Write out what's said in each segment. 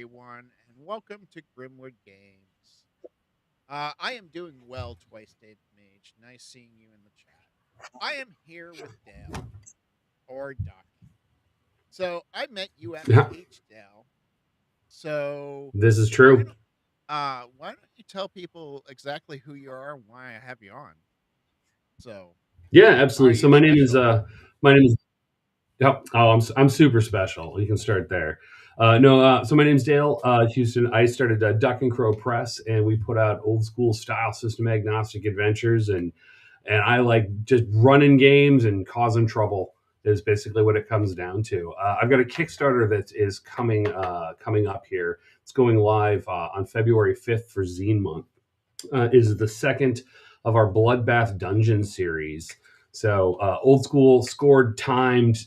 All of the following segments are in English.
everyone, and welcome to Grimwood Games. I am doing well, Twice Dated Mage. Nice seeing you in the chat. I am here with Dale, or Duck. So I met you at Yeah, PH Dale. So this is why true. don't why don't you tell people exactly who you are and why I have you on? So Yeah, why are absolutely. So you my name is special? my name is yep. Oh, I'm super special. You can start there. No, so my name's Dale Houston. I started Duck and Crow Press, and we put out old school style system agnostic adventures, and I like just running games and causing trouble is basically what it comes down to. I've got a Kickstarter that is coming up here. It's going live on February 5th for Zine Month. Is the second of our Bloodbath Dungeon series. So old school scored timed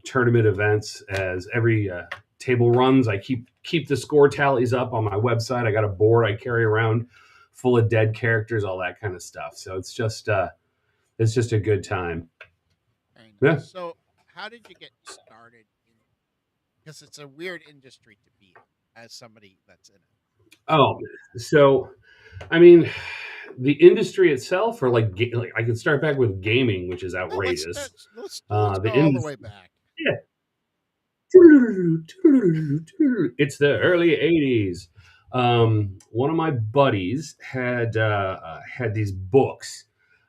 tournament events as every table runs. I keep the score tallies up on my website. I got a board I carry around full of dead characters, all that kind of stuff. So it's just a good time. Very nice. Yeah. So how did you get started in because it's a weird industry to be in as somebody that's in it. Oh, so I mean, the industry itself, or like I could start back with gaming, which is No, let's outrageous. let's The go all the industry. way back. Yeah, it's the early 80s. One of my buddies had these books,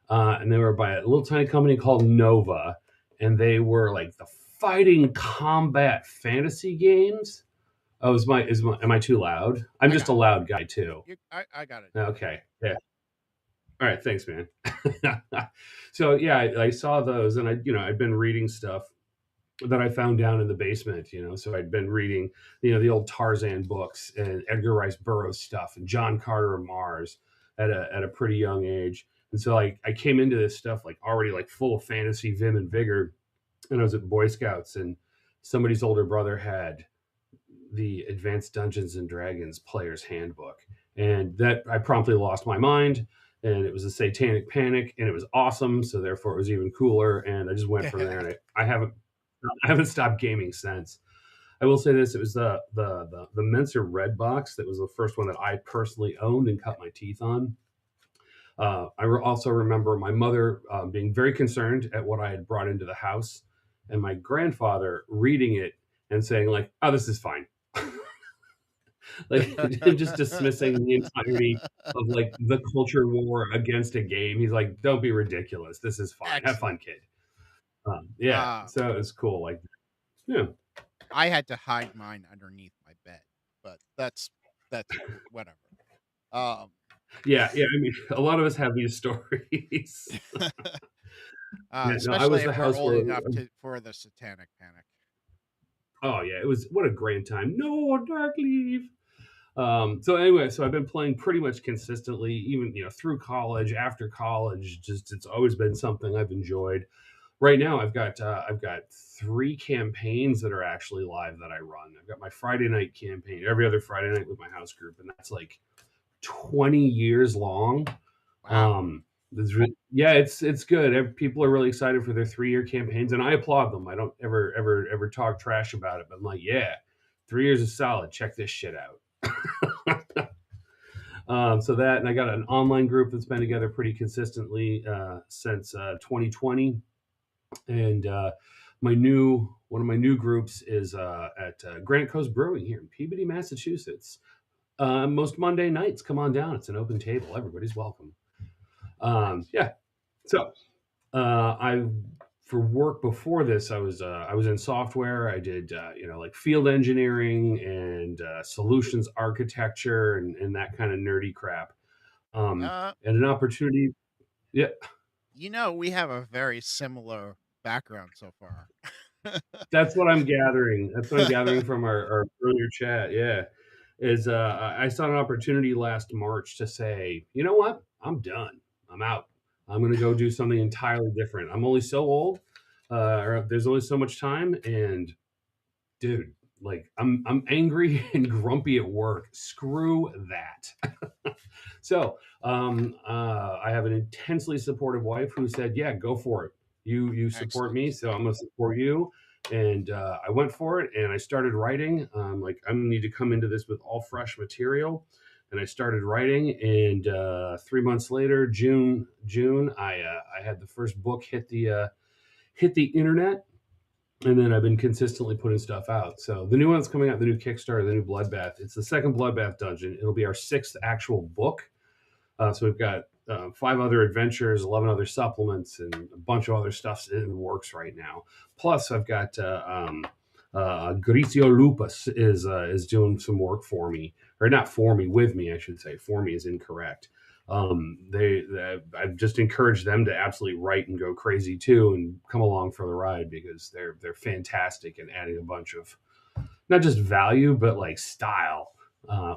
and they were by a little tiny company called Nova, and they were like the fighting combat fantasy games. Oh, am I too loud? I'm I just a got loud guy too. it. I got it. Okay, yeah. All right, thanks, man. So yeah, I saw those, and I'd been reading stuff that I found down in the basement, So I'd been reading, the old Tarzan books and Edgar Rice Burroughs stuff and John Carter of Mars at a pretty young age. And so I came into this stuff like already like full of fantasy, vim, and vigor. And I was at Boy Scouts, and somebody's older brother had the Advanced Dungeons and Dragons Player's Handbook, and that I promptly lost my mind. And it was a satanic panic, and it was awesome. So therefore, it was even cooler. And I just went from there, and I haven't stopped gaming since. I will say this: it was the Mensa Red Box that was the first one that I personally owned and cut my teeth on. Also remember my mother being very concerned at what I had brought into the house, and my grandfather reading it and saying like, "Oh, this is fine." Like just dismissing the entirety of like the culture war against a game. He's like, "Don't be ridiculous. This is fine. Have fun, Excellent. kid." Yeah, Uh, so it's cool. Like, yeah. I had to hide mine underneath my bed, but that's whatever. Um, Yeah. I mean, a lot of us have these stories. Yeah, no, I was especially the if we're house old where. enough to for the Satanic Panic. Oh yeah, it was what a great time. No dark leave. So anyway, so I've been playing pretty much consistently, even through college, after college. Just it's always been something I've enjoyed. Right now, I've got 3 campaigns that are actually live that I run. I've got my Friday night campaign every other Friday night with my house group, and that's like 20 years long. Wow. Yeah, it's good. People are really excited for their 3-year campaigns, and I applaud them. I don't ever talk trash about it, but I'm like, yeah, 3 years is solid. Check this shit out. So that, and I got an online group that's been together pretty consistently since 2020, and one of my new groups is at Granite Coast Brewing here in Peabody, Massachusetts. Most Monday nights, come on down. It's an open table. Everybody's welcome. Nice. Yeah. So I for work before this, I was in software. I did like field engineering and solutions architecture and that kind of nerdy crap. Uh, And an opportunity. Yeah, we have a very similar background so far. that's what I'm gathering. That's what I'm gathering from our earlier chat. Yeah, is I saw an opportunity last March to say, you know what, I'm done. I'm out. I'm going to go do something entirely different. I'm only so old. Or there's only so much time, and dude, like I'm angry and grumpy at work. Screw that. So I have an intensely supportive wife who said, "Yeah, go for it. You support me, Excellent. so I'm going to support you." And I went for it, and I started writing. Like, I'm gonna need to come into this with all fresh material, and I started writing. And 3 months later, June, I had the first book hit the internet, and then I've been consistently putting stuff out. So the new one's coming out, the new Kickstarter, the new Bloodbath. It's the second Bloodbath Dungeon. It'll be our sixth actual book. So we've got 5 other adventures, 11 other supplements, and a bunch of other stuff in the works right now. Plus, I've got Gricio Lupus is doing some work for me, or not for me, with me, I should say. For me is incorrect. I've just encouraged them to absolutely write and go crazy too, and come along for the ride, because they're fantastic and adding a bunch of not just value but like style,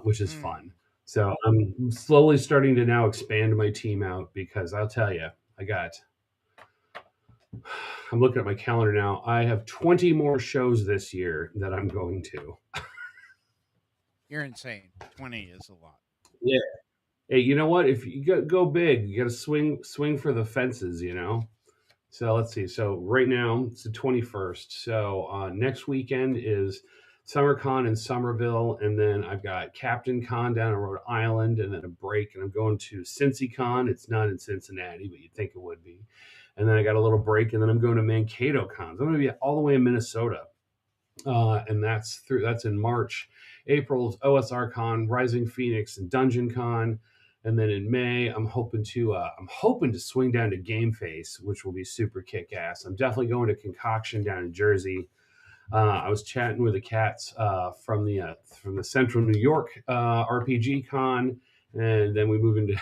which is fun. So I'm slowly starting to now expand my team out, because I'll tell you, I'm looking at my calendar now. I have 20 more shows this year that I'm going to. You're insane. 20 is a lot. Yeah. Hey, you know what? If you go big, you got to swing for the fences, you know? So let's see. So right now it's the 21st. So next weekend is SummerCon in Somerville, and then I've got Captain Con down in Rhode Island, and then a break, and I'm going to CincyCon. It's not in Cincinnati, but you'd think it would be. And then I got a little break, and then I'm going to Mankato Cons. I'm going to be all the way in Minnesota, and that's in March. April's OSR Con, Rising Phoenix, and Dungeon Con. And then in May, I'm hoping to swing down to Game Face, which will be super kick ass. I'm definitely going to Concoction down in Jersey. I was chatting with the cats from the Central New York RPG Con, and then we move into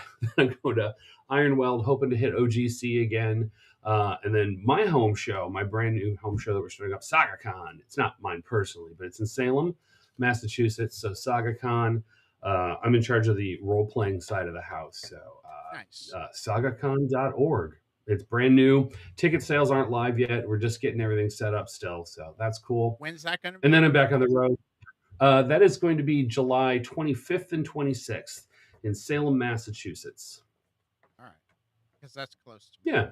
go to Ironweld, hoping to hit OGC again. And then my home show, my brand new home show that we're starting up, SagaCon. It's not mine personally, but it's in Salem, Massachusetts. So SagaCon. I'm in charge of the role playing side of the house. So Nice. sagacon.org. It's brand new. Ticket sales aren't live yet. We're just getting everything set up still. So that's cool. When's that going to And be? then I'm back on the road. That is going to be July 25th and 26th in Salem, Massachusetts. All right. Because that's close to me. Yeah.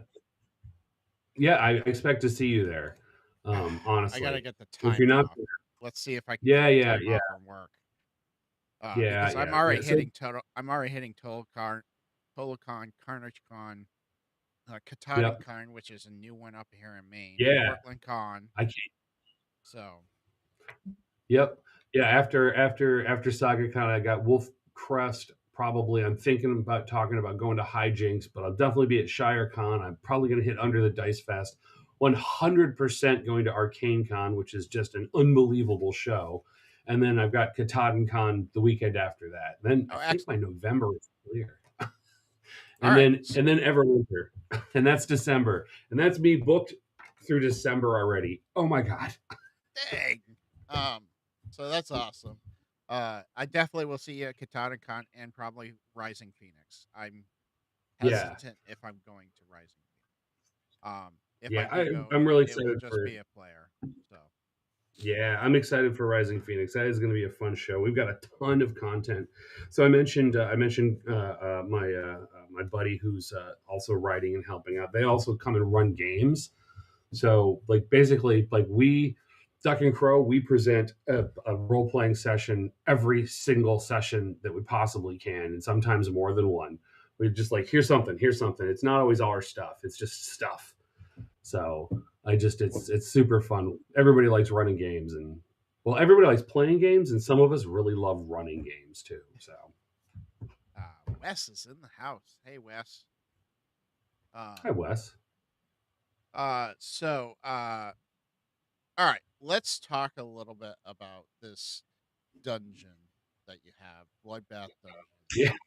Yeah, I expect to see you there. Honestly. I got to get the time if you're not off. Let's see if I can Yeah, get yeah, time yeah. off from work. Yeah, Because I'm yeah. already So, hitting TotalCon, CarnageCon, yep. KatanaCon, which is a new one up here in Maine, Yeah. Portland Con. I can't. So, Yep. Yeah, after SagaCon, I got Wolf Crest. Probably, I'm thinking about talking about going to Hijinks, but I'll definitely be at ShireCon. I'm probably going to hit Under the Dice Fest. 100% going to Arcane Con, which is just an unbelievable show. And then I've got Katahdin Con the weekend after that. Then I think my November is clear. And then Everwinter, and that's December, and that's me booked through December already. Oh my god! dang. So that's awesome. I definitely will see you at KatanaCon and probably Rising Phoenix. I'm hesitant if I'm going to Rising Phoenix. If I do go, I'm really it will excited just for. be a player. So. Yeah, I'm excited for Rising Phoenix. That is going to be a fun show. We've got a ton of content. So I mentioned my buddy who's also writing and helping out. They also come and run games. So like basically like we Duck and Crow, we present a role playing session every single session that we possibly can, and sometimes more than one. We just like here's something. It's not always our stuff. It's just stuff. So it's super fun. Everybody likes running games, and well, everybody likes playing games, and some of us really love running games too. So Wes is in the house. Hey, Wes. hi, Wes. All right, let's talk a little bit about this dungeon that you have, Bloodbath Dungeon.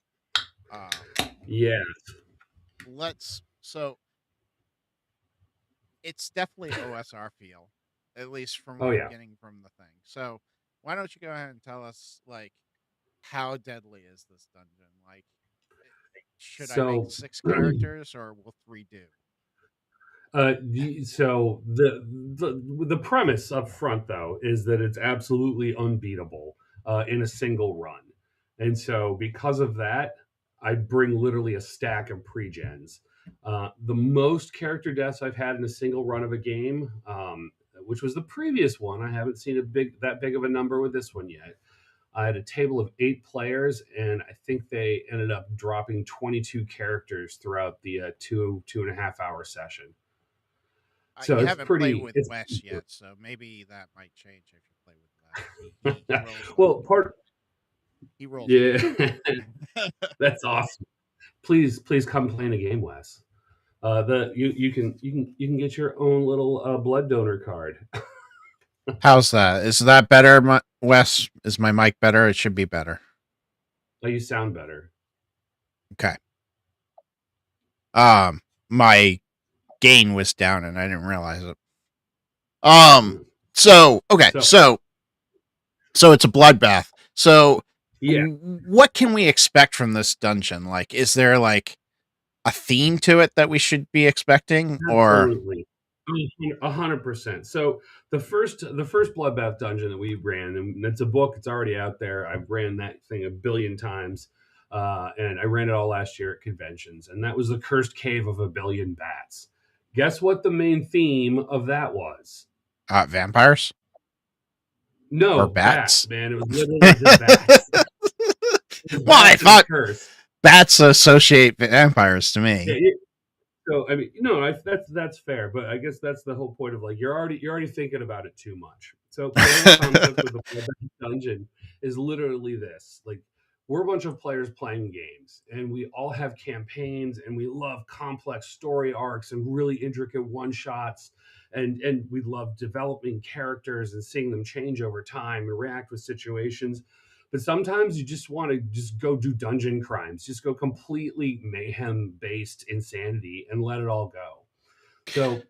Yeah. So it's definitely OSR feel, at least from Oh what yeah. I'm getting from the thing. So why don't you go ahead and tell us, like, how deadly is this dungeon? Like, should I make 6 characters or will 3 do? So the premise up front though is that it's absolutely unbeatable in a single run, and so because of that, I bring literally a stack of pre-gens. The most character deaths I've had in a single run of a game which was the previous one. I haven't seen that big of a number with this one yet. I had a table of 8 players, and I think they ended up dropping 22 characters throughout the 2.5 hour session. So You it's haven't played pretty. with It's Wes yet, so maybe that might change if you play with Wes. He rolls like well, part he rolls like yeah, that's awesome. Please come play in a game, Wes. You can get your own little blood donor card. How's that? Is that better, Wes? Is my mic better? It should be better. Oh, you sound better. Okay. My gain was down and I didn't realize it. So okay, so it's a bloodbath. So yeah, what can we expect from this dungeon? Like, is there like a theme to it that we should be expecting, or absolutely. 100%. So the first Bloodbath Dungeon that we ran, and it's a book, it's already out there. I've ran that thing a billion times, and I ran it all last year at conventions, and that was the Cursed Cave of a Billion Bats. Guess what the main theme of that was? vampires? No, Or bats? bats, man. It was literally just bats. Well, I thought bats associate vampires to me. Yeah, so I mean, no, that's fair, but I guess that's the whole point of like you're already thinking about it too much. So the whole concept of the Bloodbath Dungeon is literally this: like we're a bunch of players playing games, and we all have campaigns, and we love complex story arcs and really intricate one shots, and we love developing characters and seeing them change over time and react with situations. But sometimes you just want to just go do dungeon crimes, just go completely mayhem based insanity and let it all go. So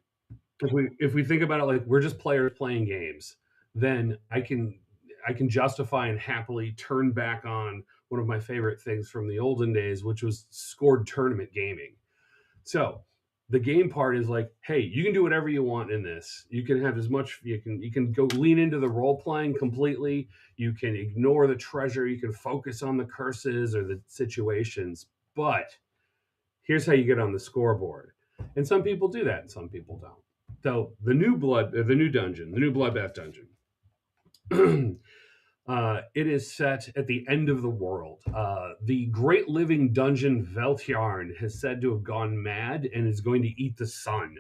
if we think about it like we're just players playing games, then I can justify and happily turn back on one of my favorite things from the olden days, which was scored tournament gaming. So the game part is like, hey, you can do whatever you want in this. You can have as much, you can go lean into the role playing completely. You can ignore the treasure. You can focus on the curses or the situations. But here's how you get on the scoreboard. And some people do that and some people don't. So the new dungeon, the new Bloodbath Dungeon. It is set at the end of the world. The great living dungeon Veltjarn has said to have gone mad and is going to eat the sun,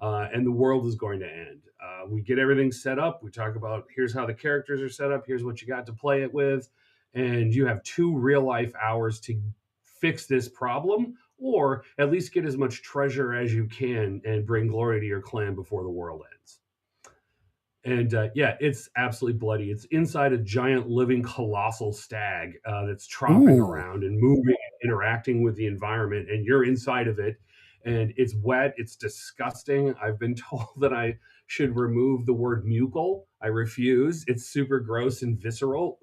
and the world is going to end. We get everything set up. We talk about here's how the characters are set up. Here's what you got to play it with, and you have 2 real life hours to fix this problem, or at least get as much treasure as you can and bring glory to your clan before the world ends. And yeah, it's absolutely bloody. It's inside a giant living colossal stag that's tromping around and moving and interacting with the environment. And you're inside of it. And it's wet. It's disgusting. I've been told that I should remove the word mucal. I refuse. It's super gross and visceral.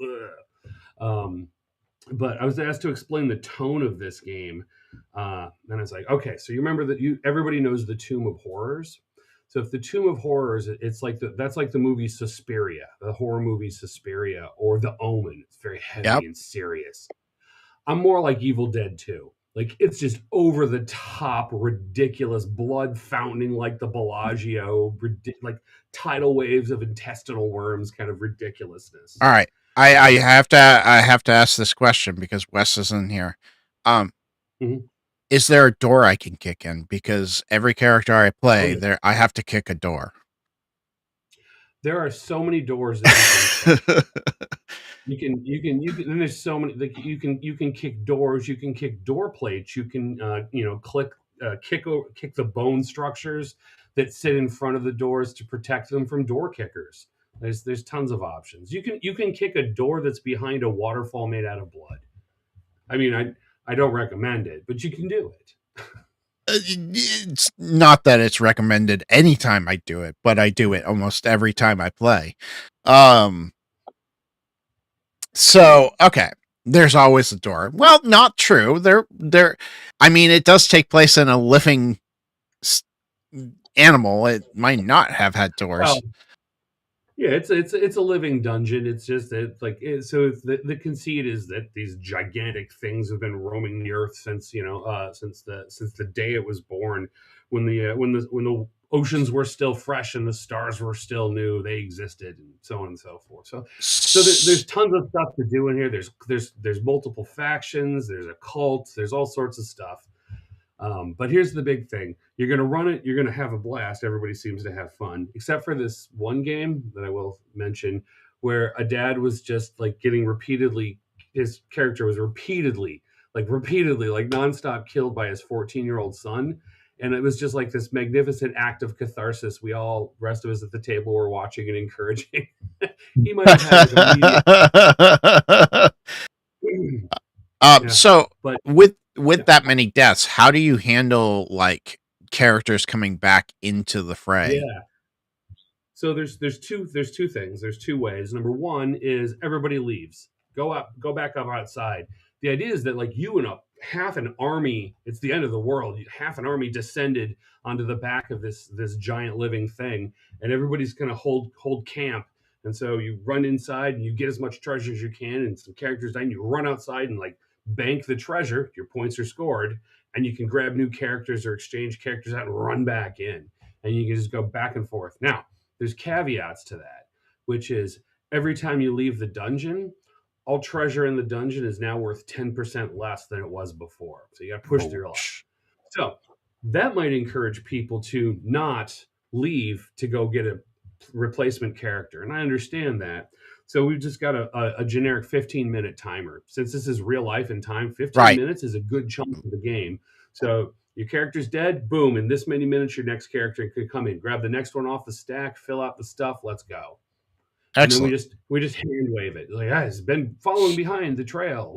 But I was asked to explain the tone of this game. And I was like, okay, so you remember that everybody knows the Tomb of Horrors. So if the Tomb of Horrors, it's like that's like the movie Suspiria, the horror movie Suspiria, or The Omen. It's very heavy and serious. I'm more like Evil Dead 2. Like it's just over the top, ridiculous, blood fountaining like the Bellagio, like tidal waves of intestinal worms, kind of ridiculousness. All right, I have to ask this question because Wes isn't here. Is there a door I can kick in? Because every character I play, I have to kick a door. There are so many doors that you can and there's so many, like you can kick doors, you can kick door plates, you can kick the bone structures that sit in front of the doors to protect them from door kickers. There's tons of options. You can kick a door that's behind a waterfall made out of blood. I mean, I don't recommend it, but you can do it. It's not that it's recommended anytime I do it, but I do it almost every time I play. So, okay, there's always a door. Well, not true. I mean, it does take place in a living animal. It might not have had doors. Well, yeah, it's a living dungeon. It's just that the conceit is that these gigantic things have been roaming the earth since the day it was born. When the oceans were still fresh and the stars were still new. They existed, and so on and so forth. So there's tons of stuff to do in here. There's multiple factions. There's a cult. There's all sorts of stuff. But here's the big thing: you're going to run it. You're going to have a blast. Everybody seems to have fun, except for this one game that I will mention, where a dad was just like getting repeatedly. His character was repeatedly, like nonstop killed by his 14-year-old son. And it was just like this magnificent act of catharsis. We all, rest of us at the table, were watching and encouraging. He might have had like a medium. Yeah, So but with yeah. that many deaths, how do you handle like characters coming back into the fray? Yeah. So there's two things. There's two ways. Number one is everybody leaves. Go back up outside. The idea is that like you and half an army, it's the end of the world. Half an army descended onto the back of this giant living thing, and everybody's gonna hold camp. And so you run inside and you get as much treasure as you can, and some characters die, and you run outside and like bank the treasure. Your points are scored, and you can grab new characters or exchange characters out and run back in, and you can just go back and forth. Now there's caveats to that, which is every time you leave the dungeon, all treasure in the dungeon is now worth 10% less than it was before. So you got to push through a lot. So that might encourage people to not leave to go get a replacement character. And I understand that. So we've just got a generic 15-minute timer. Since this is real life and time, 15 minutes is a good chunk of the game. So your character's dead, boom, in this many minutes, your next character could come in, grab the next one off the stack, fill out the stuff, let's go. Excellent. And then we just hand wave it. Like, it's been following behind the trail.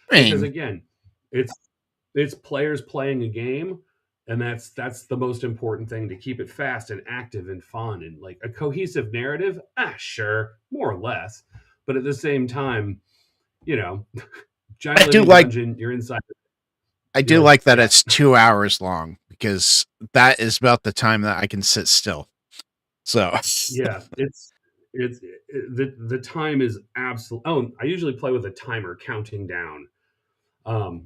Because again, it's players playing a game, and that's the most important thing, to keep it fast and active and fun and like a cohesive narrative. Sure, more or less. But at the same time, giant living dungeon, you're inside. I do like that it's 2 hours long, because that is about the time that I can sit still. So yeah, the time is absolute. Oh, I usually play with a timer counting down,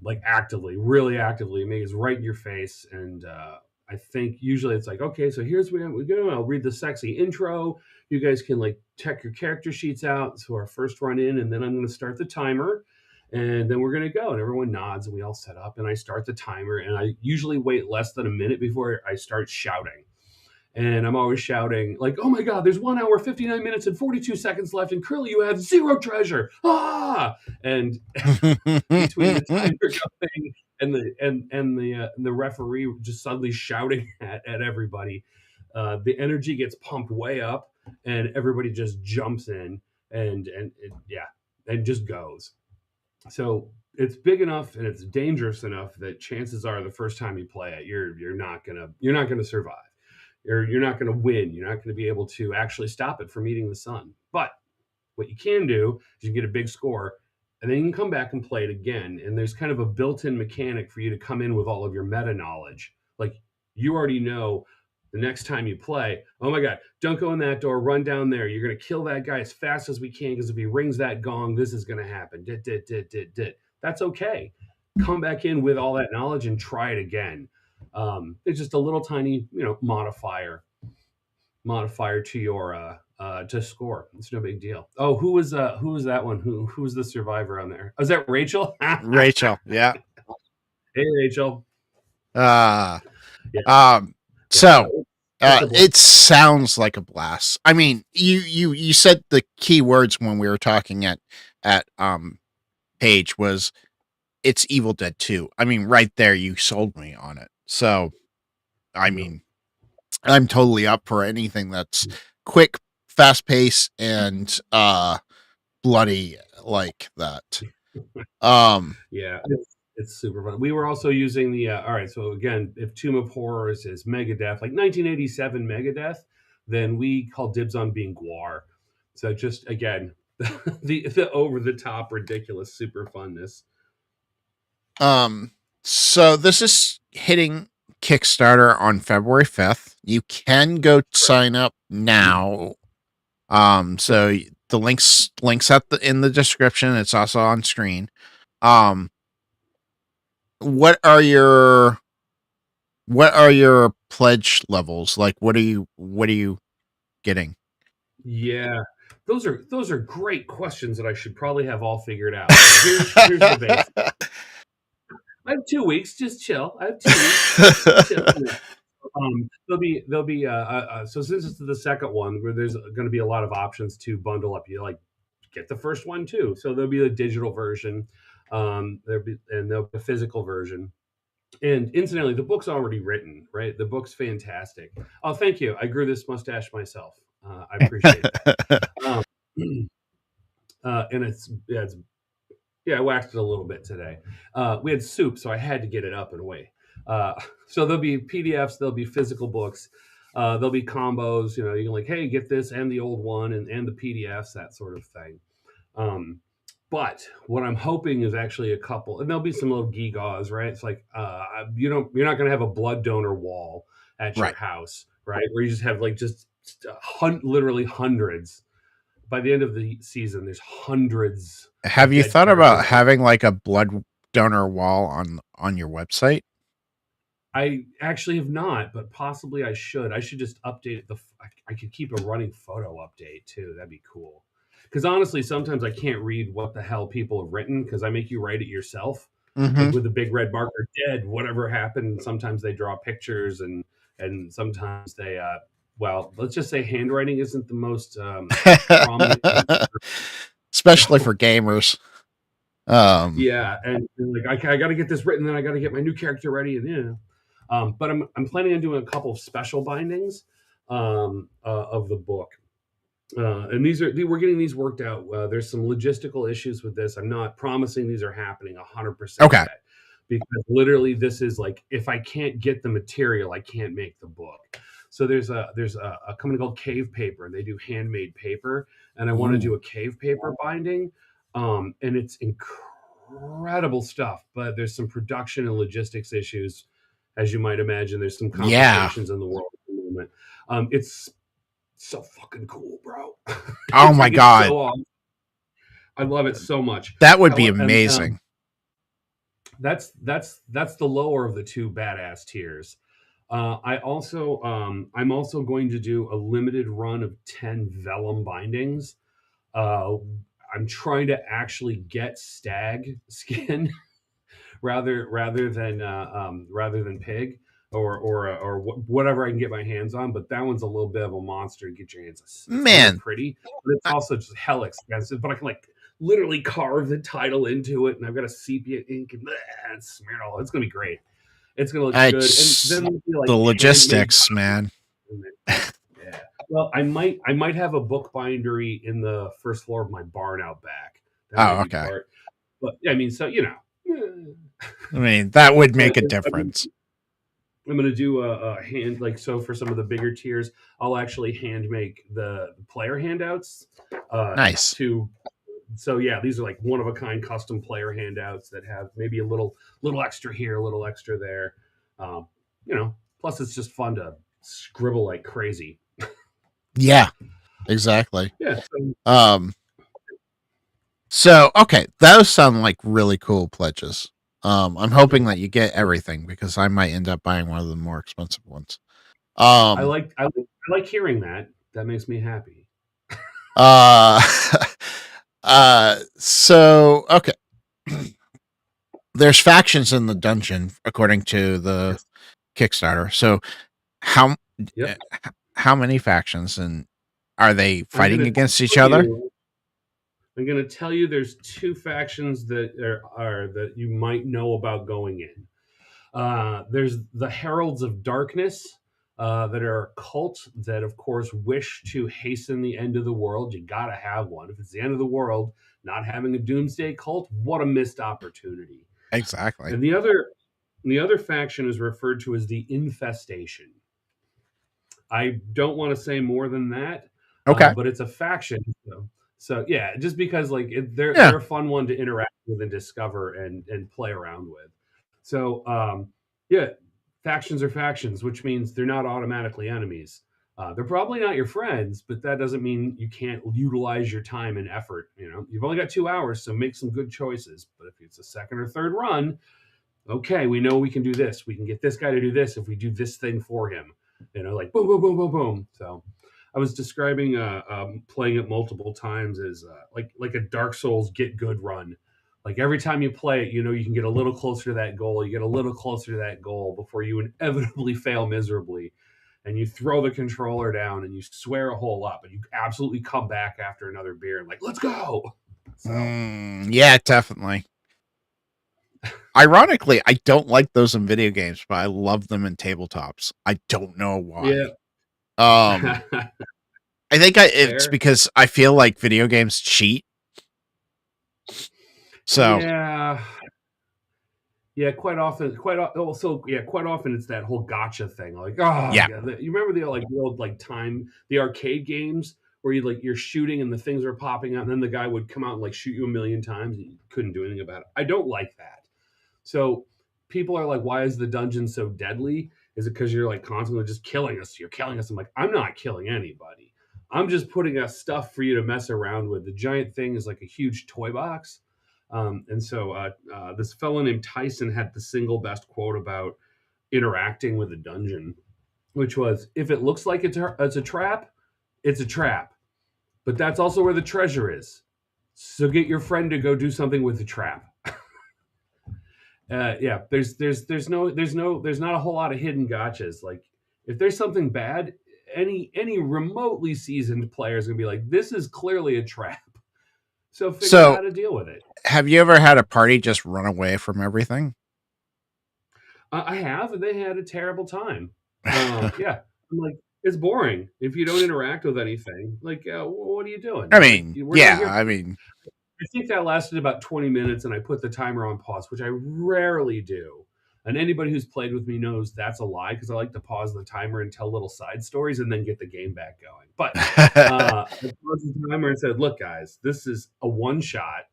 like actively, really actively. I mean, it's right in your face, and I think usually it's like, okay, so here's where we go. I'll read the sexy intro. You guys can like check your character sheets out. So our first run in, and then I'm going to start the timer. And then we're going to go, and everyone nods, and we all set up, and I start the timer, and I usually wait less than a minute before I start shouting. And I'm always shouting like, oh my God, there's 1 hour, 59 minutes and 42 seconds left, and currently you have 0 treasure. And between the timer going and the referee just suddenly shouting at everybody, the energy gets pumped way up, and everybody just jumps in and just goes. So it's big enough and it's dangerous enough that chances are the first time you play it, you're not gonna survive. You're not gonna win. You're not gonna be able to actually stop it from eating the sun. But what you can do is you can get a big score, and then you can come back and play it again. And there's kind of a built-in mechanic for you to come in with all of your meta knowledge. Like, you already know the next time you play, oh my God, don't go in that door, run down there. You're going to kill that guy as fast as we can, because if he rings that gong, this is going to happen. That's okay. Come back in with all that knowledge and try it again. It's just a little tiny, modifier to your to score. It's no big deal. Oh, who was that one? Who was the survivor on there? Was that Rachel? Rachel, yeah. Hey, Rachel. So it sounds like a blast. I mean, you said the key words when we were talking at Page was, it's Evil Dead 2. I mean, right there, you sold me on it. So, I mean, I'm totally up for anything that's quick, fast paced, and bloody like that. Yeah, it's super fun. We were also using the all right. So again, if Tomb of Horrors is Megadeth, like 1987 Megadeth, then we call dibs on being Guar. So just again, the over the top, ridiculous, super funness. So this is hitting Kickstarter on February 5th. You can go sign up now. So the links in the description. It's also on screen. What are your pledge levels? Like, what are you getting? Yeah, those are great questions that I should probably have all figured out. Here's the base. I have 2 weeks. Just chill. I have 2 weeks. Just chill. There'll be so since it's the second one where there's going to be a lot of options to bundle up. You like get the first one too. So there'll be a digital version. There'll be a physical version. And incidentally, the book's already written, right? The book's fantastic. Oh, thank you. I grew this mustache myself. I appreciate that. Um, and I waxed it a little bit today. We had soup, so I had to get it up and away. So there'll be PDFs, there'll be physical books, there'll be combos. You know, you can like, hey, get this and the old one and the PDFs, that sort of thing. But what I'm hoping is actually a couple, and there'll be some little gewgaws, right? It's like you're not going to have a blood donor wall at your Right. house, right? Where you just have like literally hundreds. By the end of the season, there's hundreds. Have you thought about having like a blood donor wall on your website? I actually have not, but possibly I should. I should just update it. I could keep a running photo update too. That'd be cool. Because honestly, sometimes I can't read what the hell people have written because I make you write it yourself, like with a big red marker, dead, whatever happened. Sometimes they draw pictures and sometimes they, well, let's just say handwriting isn't the most prominent, especially for gamers. Yeah, and like I got to get this written, then I got to get my new character ready, and but I'm planning on doing a couple of special bindings of the book. And we're getting these worked out. There's some logistical issues with this. I'm not promising these are happening 100% Okay. yet, because literally this is like, if I can't get the material, I can't make the book. So there's a company called Cave Paper, and they do handmade paper, and I want to do a cave paper binding, and it's incredible stuff. But there's some production and logistics issues, as you might imagine. There's some complications in the world at the moment. It's so fucking cool, bro. Oh my god, so awesome. I love it so much. That would be amazing. That's the lower of the two badass tiers. I'm also going to do a limited run of 10 vellum bindings. I'm trying to actually get stag skin rather than pig or whatever I can get my hands on. But that one's a little bit of a monster to get your hands on. It's really pretty, but it's also just hell expensive. But I can like literally carve the title into it, and I've got a sepia ink and smear it all. It's gonna be great. It's gonna look good. And then like the logistics, man. Yeah. Well, I might have a book bindery in the first floor of my barn out back. Okay. But I mean, so you know. I mean, that would make a difference. I'm going to do a hand, like, so for some of the bigger tiers, I'll actually hand make the player handouts. Nice. So yeah, these are like one of a kind custom player handouts that have maybe a little extra here, a little extra there. You know, plus it's just fun to scribble like crazy. Yeah, exactly. Yeah. So okay, those sound like really cool pledges. I'm hoping that you get everything because I might end up buying one of the more expensive ones. I like hearing that. That makes me happy. So okay. There's factions in the dungeon according to the Kickstarter. So how many factions, and are they fighting against each other? I'm going to tell you there's two factions that that you might know about going in. There's the Heralds of Darkness, that are a cult that, of course, wish to hasten the end of the world. You got to have one. If it's the end of the world, not having a doomsday cult, what a missed opportunity. Exactly. And the other faction is referred to as the Infestation. I don't want to say more than that. Okay. But it's a faction. So yeah, just because like they're a fun one to interact with and discover and play around with. So yeah, factions are factions, which means they're not automatically enemies. They're probably not your friends, but that doesn't mean you can't utilize your time and effort. You know, you've only got 2 hours, so make some good choices. But if it's a second or third run, Okay, we know we can do this. We can get this guy to do this if we do this thing for him. Like boom, boom, boom, boom, boom. So I was describing playing it multiple times as like a Dark Souls get good run. Like every time you play it, you can get a little closer to that goal. You get a little closer to that goal before you inevitably fail miserably. And you throw the controller down and you swear a whole lot, but you absolutely come back after another beer and like, let's go. So yeah, definitely. Ironically, I don't like those in video games, but I love them in tabletops. I don't know why. yeah. I think it's Fair. because I feel like video games cheat. So Yeah, quite often, quite often it's that whole gotcha thing. Like, oh, yeah, you remember the old the arcade games where you're shooting and the things are popping out, and then the guy would come out and like shoot you a million times, and you couldn't do anything about it. I don't like that. So people are like, why is the dungeon so deadly? Is it because you're like constantly just killing us? You're killing us. I'm like, I'm not killing anybody. I'm just putting us stuff for you to mess around with. The giant thing is like a huge toy box. This fellow named Tyson had the single best quote about interacting with the dungeon, which was, if it looks like it's a trap, it's a trap. But that's also where the treasure is. So get your friend to go do something with the trap. Yeah, there's not a whole lot of hidden gotchas. Like if there's something bad, any remotely seasoned player is gonna be like, this is clearly a trap. So figure out how to deal with it. Have you ever had a party just run away from everything? I have, and they had a terrible time. Yeah, I'm like, it's boring if you don't interact with anything. Like, what are you doing? I Like, mean, we're not yeah, here. I mean, I think that lasted about 20 minutes, and I put the timer on pause, which I rarely do. And anybody who's played with me knows that's a lie because I like to pause the timer and tell little side stories and then get the game back going. But I paused the timer and said, "Look, guys, this is a one shot,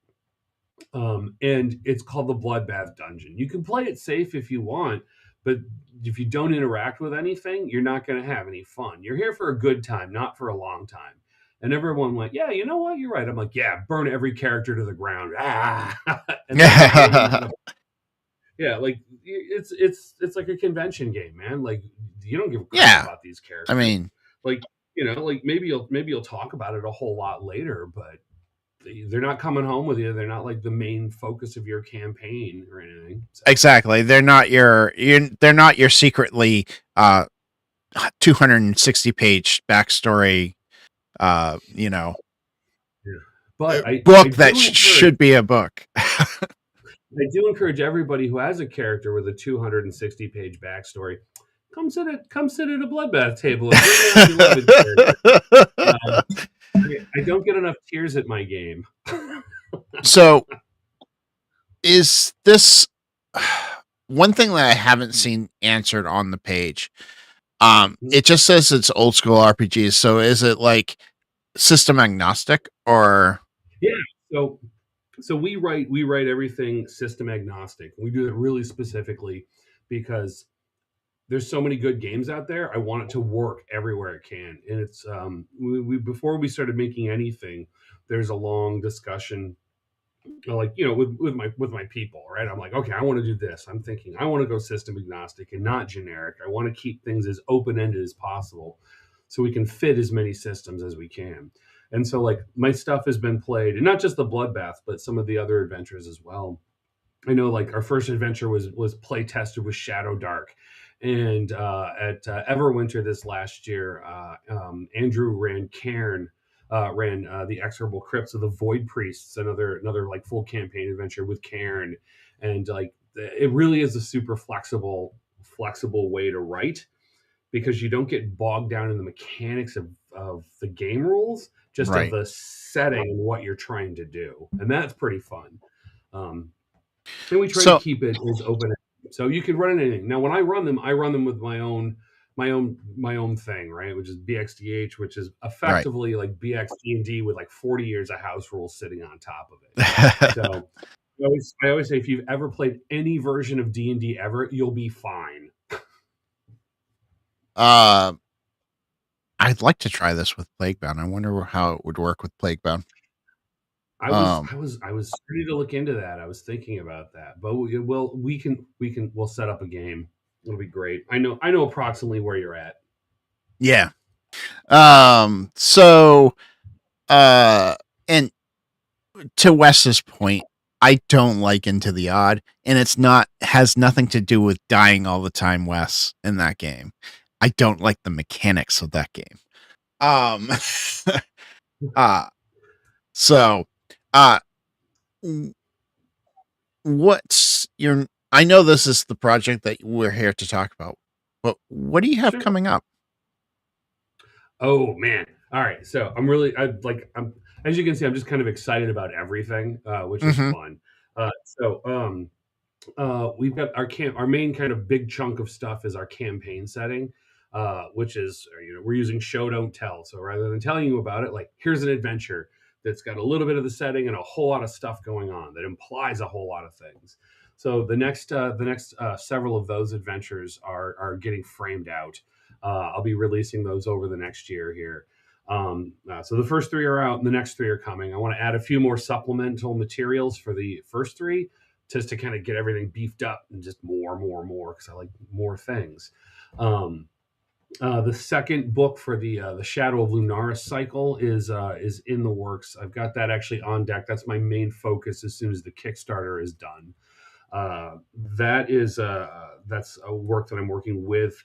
and it's called the Bloodbath Dungeon. You can play it safe if you want, but if you don't interact with anything, you're not going to have any fun. You're here for a good time, not for a long time." And everyone went, "Yeah, you know what? You're right." I'm like, "Yeah, burn every character to the ground." And then the game, yeah, like it's like a convention game, man. Like you don't give a crap yeah, about these I characters. mean, Like like maybe you'll talk about it a whole lot later, but they're not coming home with you. They're not like the main focus of your campaign or anything. So. exactly. They're not they're not your secretly 260 page backstory Yeah. But I book that do encourage should be a book. everybody who has a character with a 260-page backstory, come sit at a bloodbath table and bring your beloved character. I don't get enough tears at my game. So is this one thing that I haven't seen answered on the page? It just says it's old school RPGs. So is it like system agnostic or? Yeah. So we write everything system agnostic. We do it really specifically because there's so many good games out there. I want it to work everywhere it can. And it's we before we started making anything, there's a long discussion like with my people, right? I'm like, okay, I want to do this. I'm thinking I want to go system agnostic and not generic. I want to keep things as open-ended as possible so we can fit as many systems as we can. And so like my stuff has been played, and not just the Bloodbath, but some of the other adventures as well. I know like our first adventure was play tested with Shadow Dark, and at Everwinter this last year, Andrew ran Cairn, ran the Exorable Crypts of the Void Priests, another like full campaign adventure with Cairn, and like it really is a super flexible way to write because you don't get bogged down in the mechanics of the game rules, just of Right. the setting and what you're trying to do, and that's pretty fun. And we try to keep it as open. So you can run anything. Now, when I run them with my own thing, right? Which is BXDH, which is effectively like BXD&D with like 40 years of house rules sitting on top of it. So I always say, if you've ever played any version of D&D ever, you'll be fine. I'd like to try this with Plaguebound. I wonder how it would work with Plaguebound. I was ready to look into that. I was thinking about that, but we'll set up a game. It'll be great. I know approximately where you're at. Yeah. So, and to Wes's point, I don't like Into the Odd, and has nothing to do with dying all the time, Wes, in that game. I don't like the mechanics of that game. Um, so, what's your? I know this is the project that we're here to talk about, but what do you have coming up? Oh man! All right, so I'm as you can see, I'm just kind of excited about everything, which is fun. We've got our main kind of big chunk of stuff is our campaign setting, which is we're using show don't tell. So rather than telling you about it, like here's an adventure that's got a little bit of the setting and a whole lot of stuff going on that implies a whole lot of things. So the next several of those adventures are getting framed out. I'll be releasing those over the next year here. So the first 3 are out, and the next 3 are coming. I want to add a few more supplemental materials for the first 3, just to kind of get everything beefed up and just more, because I like more things. The second book for the Shadow of Lunaris cycle is in the works. I've got that actually on deck. That's my main focus as soon as the Kickstarter is done. That's a work that I'm working with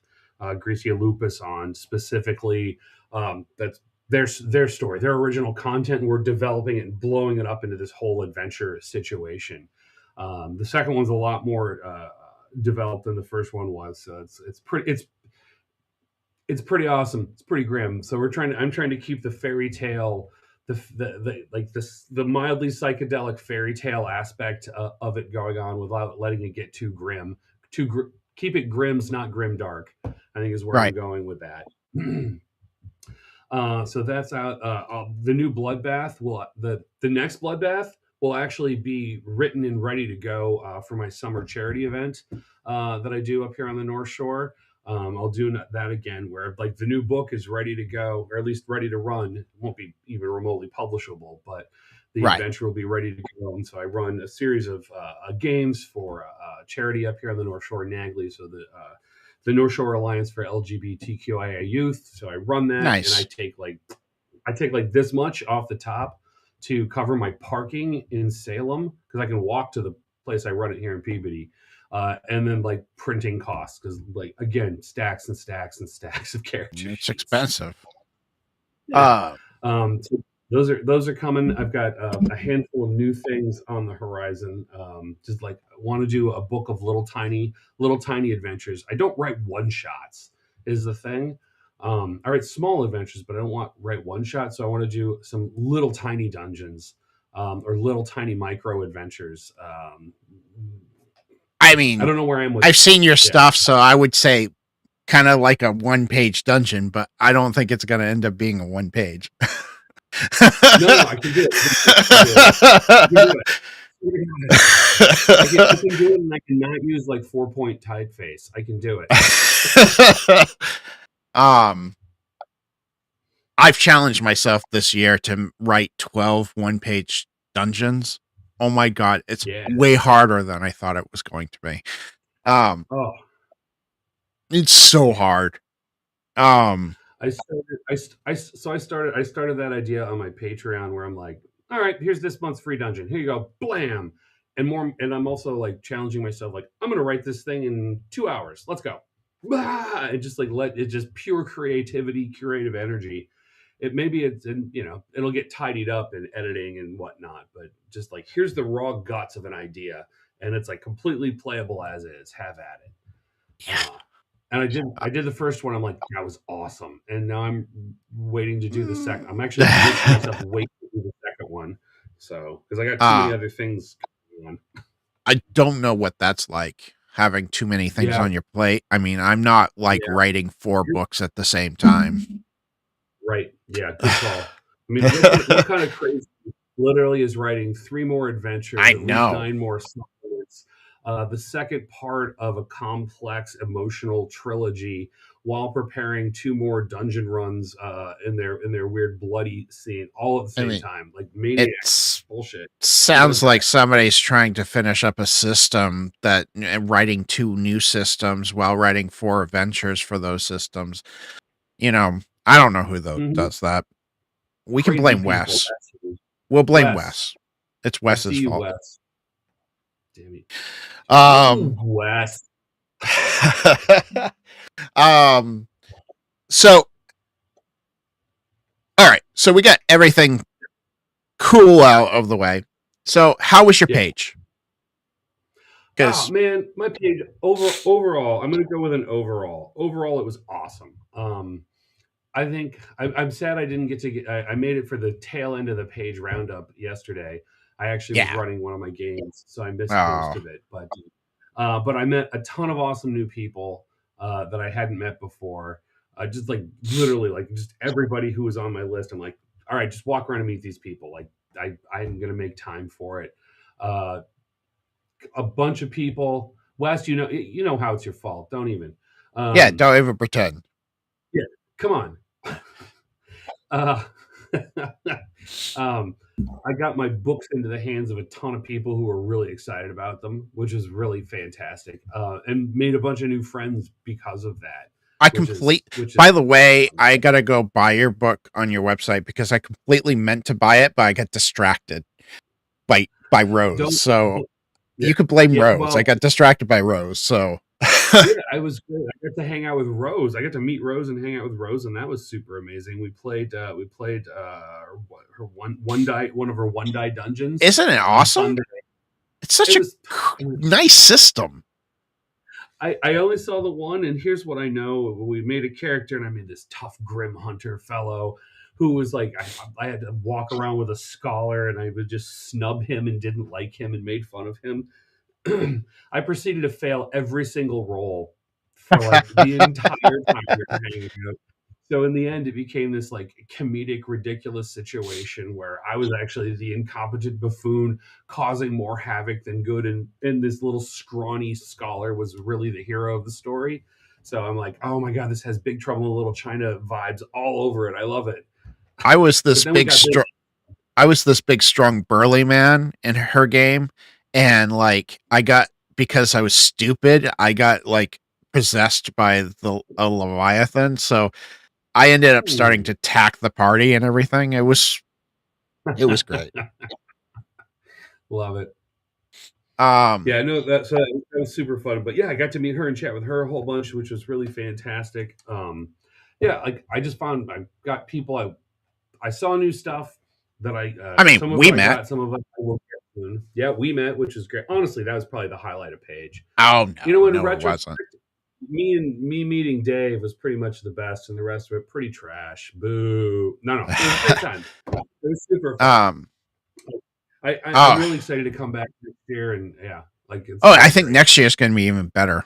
Grecia Lupus on specifically. That's their story, their original content, and we're developing it and blowing it up into this whole adventure situation. The second one's a lot more developed than the first one was, so it's pretty awesome. It's pretty grim. So I'm trying to keep the fairy tale, the mildly psychedelic fairy tale aspect of it going on without letting it get too grim. Keep it grims, not grim dark, I think is where I'm going with that. So that's out. The new Bloodbath the next Bloodbath will actually be written and ready to go for my summer charity event that I do up here on the North Shore. I'll do that again, where like the new book is ready to go, or at least ready to run. It won't be even remotely publishable, but the adventure will be ready to go. And so I run a series of games for charity up here on the North Shore, NAGLY. So the North Shore Alliance for LGBTQIA Youth. So I run that, and I take like this much off the top to cover my parking in Salem, because I can walk to the place I run it here in Peabody. And then like printing costs, because like again, stacks and stacks and stacks of character It's sheets. expensive. Yeah. So those are coming. I've got a handful of new things on the horizon. Just like I want to do a book of little tiny adventures. I don't write one shots is the thing. I write small adventures, but I don't want write one shot. So I want to do some little tiny dungeons, or little tiny micro adventures. I mean, I don't know where I am with I've seen your stuff, so I would say kind of like a 1-page dungeon, but I don't think it's going to end up being a 1-page. No, I can do it. I can do it, and I cannot use like 4-point typeface. I can do it. I've challenged myself this year to write 12 1-page dungeons. Oh my god, it's way harder than I thought it was going to be. It's so hard. I started that idea on my Patreon, where I'm like, all right, here's this month's free dungeon. Here you go, blam. And I'm also like challenging myself, like I'm gonna write this thing in 2 hours. Let's go. And just like just pure creativity, creative energy. It'll get tidied up in editing and whatnot, but just like here's the raw guts of an idea, and it's like completely playable as is. Have at it. Yeah. And I did the first one. I'm like, that was awesome. And now I'm waiting to do the second. I'm actually pushing myself to wait to do the second one. So, because I got too many other things going on. I don't know what that's like, having too many things on your plate. I mean, I'm not like writing 4 books at the same time. Right. Yeah. Good call. I mean, what kind of crazy literally is writing 3 more adventures, I at know. least 9 more supplements. The second part of a complex emotional trilogy while preparing 2 more dungeon runs in their weird bloody scene all at the I same mean, time. Like maniacs. it's Bullshit. sounds like somebody's trying to finish up a system that writing 2 new systems while writing 4 adventures for those systems. You know, I don't know who does that. We can Crazy blame people. Wes. That's who. We'll blame Wes. Wes. It's I Wes's see you, fault. Wes. Damn it. Ooh, Wes. So all right, so we got everything cool out of the way. So how was your page? Oh man, my page overall, I'm gonna go with an overall. Overall, it was awesome. I think I'm sad I didn't get to get. I made it for the tail end of the page roundup yesterday. I actually was running one of my games, so I missed most of it. But I met a ton of awesome new people that I hadn't met before. Just like literally, like just everybody who was on my list. I'm like, all right, just walk around and meet these people. Like I'm gonna make time for it. A bunch of people. Wes, you know how it's your fault. Don't even. Don't even pretend. Yeah, come on. I got my books into the hands of a ton of people who were really excited about them, which is really fantastic, and made a bunch of new friends because of that. By the way, I gotta go buy your book on your website because I completely meant to buy it, but I got distracted by Rose. You could blame Rose. Well, I got distracted by Rose. So I was good. I got to hang out with Rose. I got to meet Rose and hang out with Rose, and that was super amazing. We played her one of her one die dungeons. Isn't it awesome? It's such a nice system. I only saw the one, and here's what I know. We made a character, and I made this tough, grim hunter fellow who was like, I had to walk around with a scholar, and I would just snub him and didn't like him and made fun of him. I proceeded to fail every single roll for like the entire time we were hanging out. So in the end, it became this like comedic, ridiculous situation where I was actually the incompetent buffoon causing more havoc than good, and this little scrawny scholar was really the hero of the story. So I'm like, oh my god, this has Big Trouble in Little China vibes all over it. I love it. I was this big, strong, burly man in her game, and like because I was stupid, I got like possessed by a Leviathan. So I ended up starting to attack the party and everything. It was great. Love it. Yeah, no, that was super fun. But yeah, I got to meet her and chat with her a whole bunch, which was really fantastic. Yeah, like I just found I got people I saw new stuff that we met. Some of us I will get soon. Yeah, we met, which is great. Honestly, that was probably the highlight of page. Oh no, in retrospect, me meeting Dave was pretty much the best, and the rest of it pretty trash. Boo! No, it was a good time. It was super fun. I'm really excited to come back next year, and yeah, like. I think next year is going to be even better.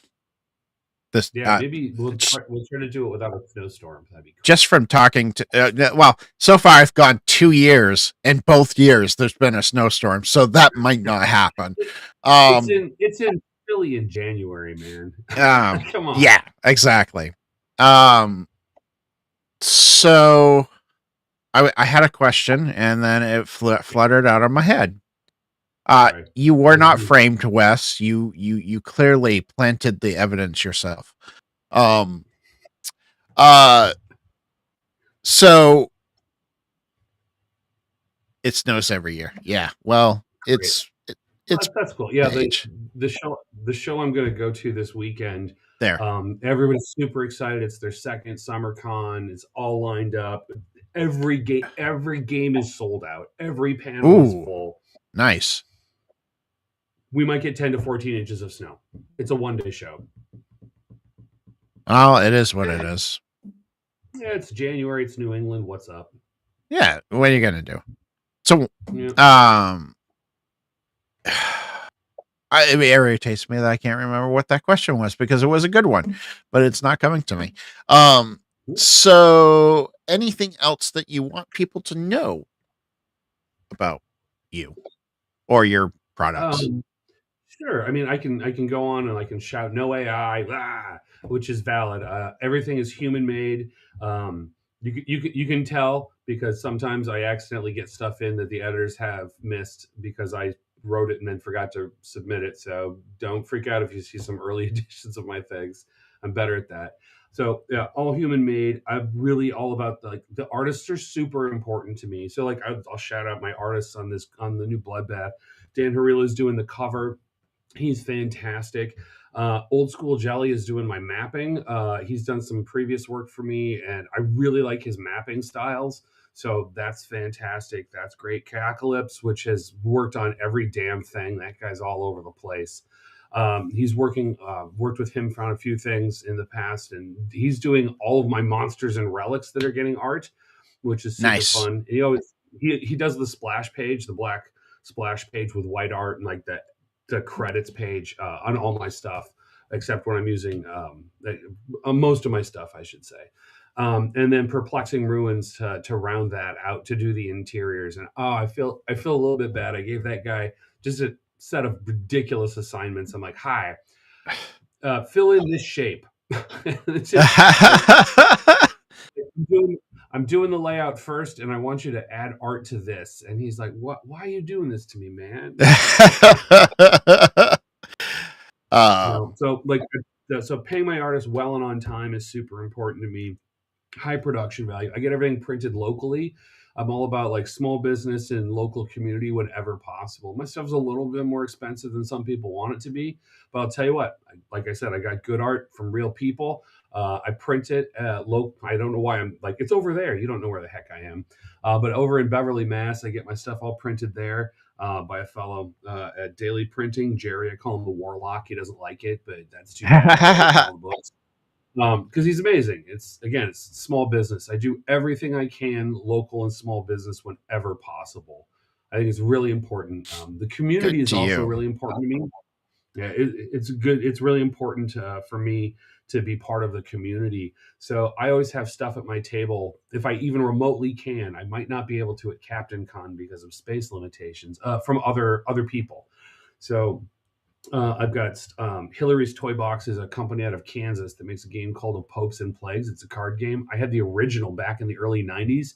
Maybe we'll try to do it without a snowstorm. That'd be cool. Just from talking to, so far I've gone 2 years, and both years there's been a snowstorm, so that might not happen. It's in Philly in January, man. Come on. Yeah, exactly. So I had a question, and then it fluttered out of my head. You were not framed, Wes. You clearly planted the evidence yourself. So it snows every year. Yeah. Well, it's that's cool. Yeah, the show I'm going to go to this weekend. There. Everybody's super excited. It's their second summer con. It's all lined up. Every game is sold out. Every panel is full. Nice. We might get 10 to 14 inches of snow. It's a one-day show. Oh, it is what it is. Yeah, it's January. It's New England. What's up? Yeah, what are you gonna do? So, it irritates me that I can't remember what that question was because it was a good one, but it's not coming to me. So anything else that you want people to know about you or your products? Sure. I mean, I can go on and I can shout no AI, which is valid. Everything is human made. You can tell because sometimes I accidentally get stuff in that the editors have missed because I wrote it and then forgot to submit it. So don't freak out if you see some early editions of my things. I'm better at that. So yeah, all human made. I'm really all about the artists are super important to me. So like I'll shout out my artists on the new Bloodbath. Dan Harila is doing the cover. He's fantastic. Old School Jelly is doing my mapping. He's done some previous work for me, and I really like his mapping styles. So that's fantastic. That's great. Cacalypse, which has worked on every damn thing. That guy's all over the place. He's worked with him on a few things in the past, and he's doing all of my monsters and relics that are getting art, which is super fun. And he does the splash page, the black splash page with white art and like the credits page on all my stuff, except when I'm using most of my stuff, I should say. And then Perplexing Ruins to round that out to do the interiors. And I feel a little bit bad. I gave that guy just a set of ridiculous assignments. I'm like, hi, fill in this shape. I'm doing the layout first, and I want you to add art to this. And he's like, "What? Why are you doing this to me, man?" So paying my artists well and on time is super important to me. High production value. I get everything printed locally. I'm all about like small business and local community whenever possible. My stuff's a little bit more expensive than some people want it to be, but I'll tell you what, like I said, I got good art from real people. I print it local. I don't know why I'm like, it's over there. You don't know where the heck I am. But over in Beverly, Mass, I get my stuff all printed there by a fellow at Daily Printing, Jerry. I call him the Warlock. He doesn't like it, but that's too bad. Because he's amazing. It's small business. I do everything I can local and small business whenever possible. I think it's really important. The community is also really important to me. Yeah, it's really important for me to be part of the community. So I always have stuff at my table. If I even remotely can, I might not be able to at Captain Con because of space limitations from other people. So I've got Hillary's Toy Box is a company out of Kansas that makes a game called Of Popes and Plagues. It's a card game. I had the original back in the early 90s.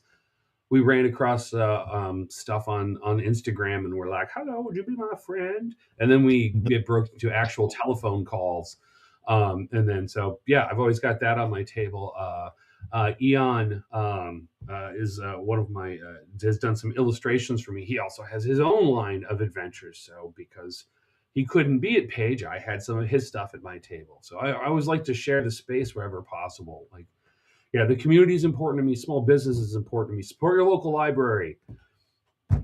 We ran across stuff on Instagram and we're like, hello, would you be my friend? And then we broke into actual telephone calls. And then, so yeah, I've always got that on my table. Eon is one of my, has done some illustrations for me. He also has his own line of adventures. So because he couldn't be at Page, I had some of his stuff at my table. So I always like to share the space wherever possible. Like, yeah, the community is important to me. Small business is important to me. Support your local library.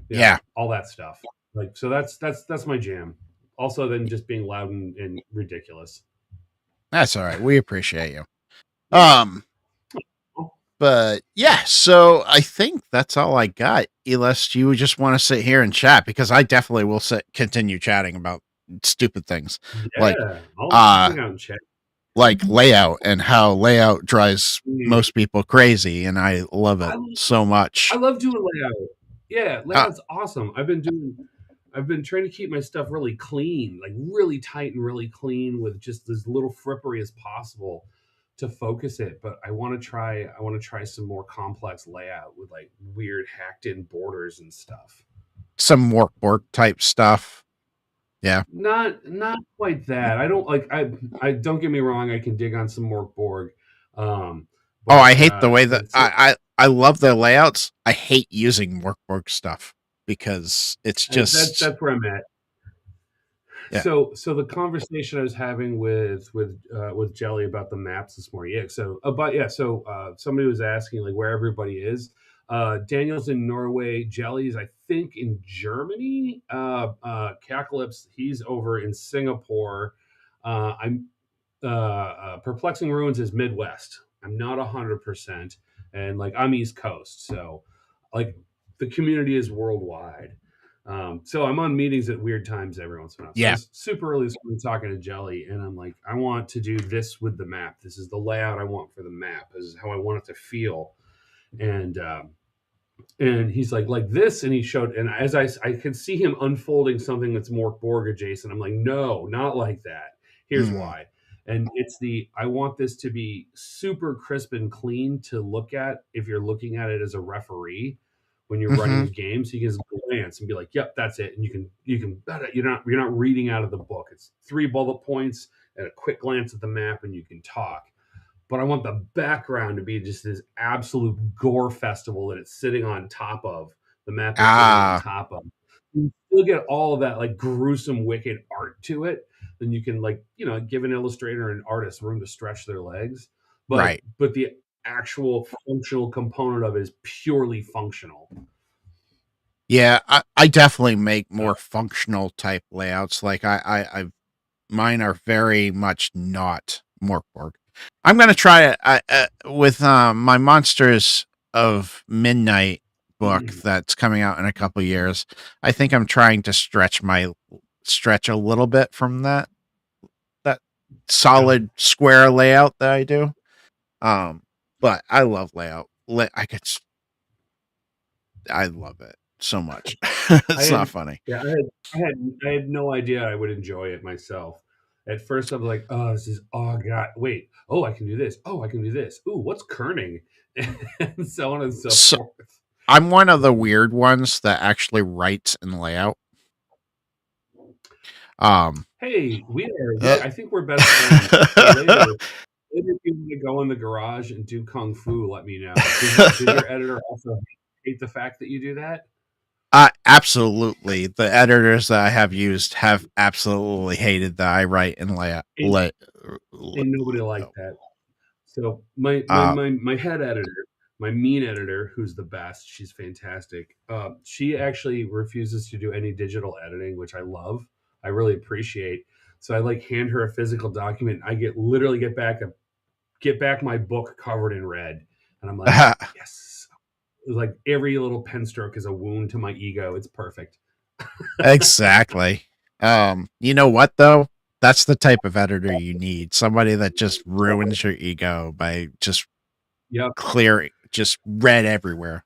Yeah, all that stuff. Like, so that's my jam. Also, then just being loud and ridiculous. That's all right. We appreciate you. But yeah, so I think that's all I got. Unless you just want to sit here and chat, because I definitely will continue chatting about stupid things. Yeah, like layout and how layout drives most people crazy, and I love it so much. I love doing layout. Yeah, layout's awesome. I've been trying to keep my stuff really clean, like really tight and really clean with just as little frippery as possible to focus it. But I want to try some more complex layout with like weird hacked in borders and stuff. Some workboard type stuff. Yeah. Not quite that. I don't like I don't get me wrong, I can dig on some Morkborg. I hate the way that I love their layouts. I hate using Morkborg stuff because it's just that's where I'm at. Yeah. So the conversation I was having with Jelly about the maps this morning. Yeah. So somebody was asking like where everybody is. Daniel's in Norway. Jelly's, I think, in Germany. Cacalypse, he's over in Singapore. Perplexing Ruins is Midwest. I'm not 100%, and like I'm East Coast, so like the community is worldwide. So I'm on meetings at weird times every once in a while. So yeah. Super early this morning talking to Jelly, and I'm like, I want to do this with the map. This is the layout I want for the map. This is how I want it to feel. And And he's like this, and he showed, and as I could see him unfolding something that's more Borg adjacent. I'm like, no, not like that. Here's why. And it's I want this to be super crisp and clean to look at if you're looking at it as a referee when you're running a game. So you can just glance and be like, yep, that's it. And you're not reading out of the book. It's 3 bullet points and a quick glance at the map, and you can talk. But I want the background to be just this absolute gore festival that it's sitting on top of. The map is sitting on top of. You still get all of that like gruesome, wicked art to it. Then you can give an illustrator and artist room to stretch their legs. But the actual functional component of it is purely functional. Yeah, I definitely make more functional type layouts. Like mine are very much not Morkborg. I'm gonna try it with my Monsters of Midnight book that's coming out in a couple years. I think I'm trying to stretch a little bit from that solid square layout that I do. But I love layout. I love it so much. It's not funny. Yeah, I had no idea I would enjoy it myself. At first, I was like, "Oh, this is God! Wait, oh, I can do this. Oh, I can do this. Ooh, what's kerning?" And so on and so forth. I'm one of the weird ones that actually writes in layout. Hey, I think we're best friends. So later, if you want to go in the garage and do kung fu, let me know. Did your editor also hate the fact that you do that? Absolutely. The editors that I have used have absolutely hated that I write in layout. And nobody liked that. So my head editor, my mean editor, who's the best, she's fantastic. She actually refuses to do any digital editing, which I love. I really appreciate. So I hand her a physical document. I literally get back my book covered in red, and I'm like, yes. It was like every little pen stroke is a wound to my ego. It's perfect. Exactly. You know what though? That's the type of editor you need. Somebody that just ruins your ego by just clearing, just red everywhere.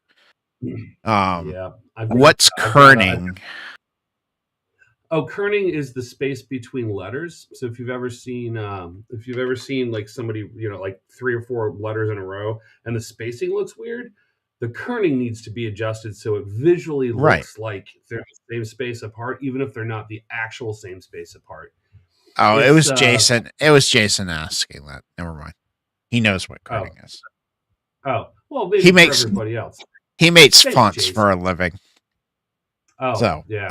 What's kerning? Kerning is the space between letters. So if you've ever seen like somebody, like 3 or 4 letters in a row and the spacing looks weird, the kerning needs to be adjusted so it visually looks like they're the same space apart, even if they're not the actual same space apart. Oh, it was Jason. It was Jason asking that. Never mind. He knows what kerning is. Oh, well, maybe for everybody else. He makes fonts for a living. Oh, so. Yeah.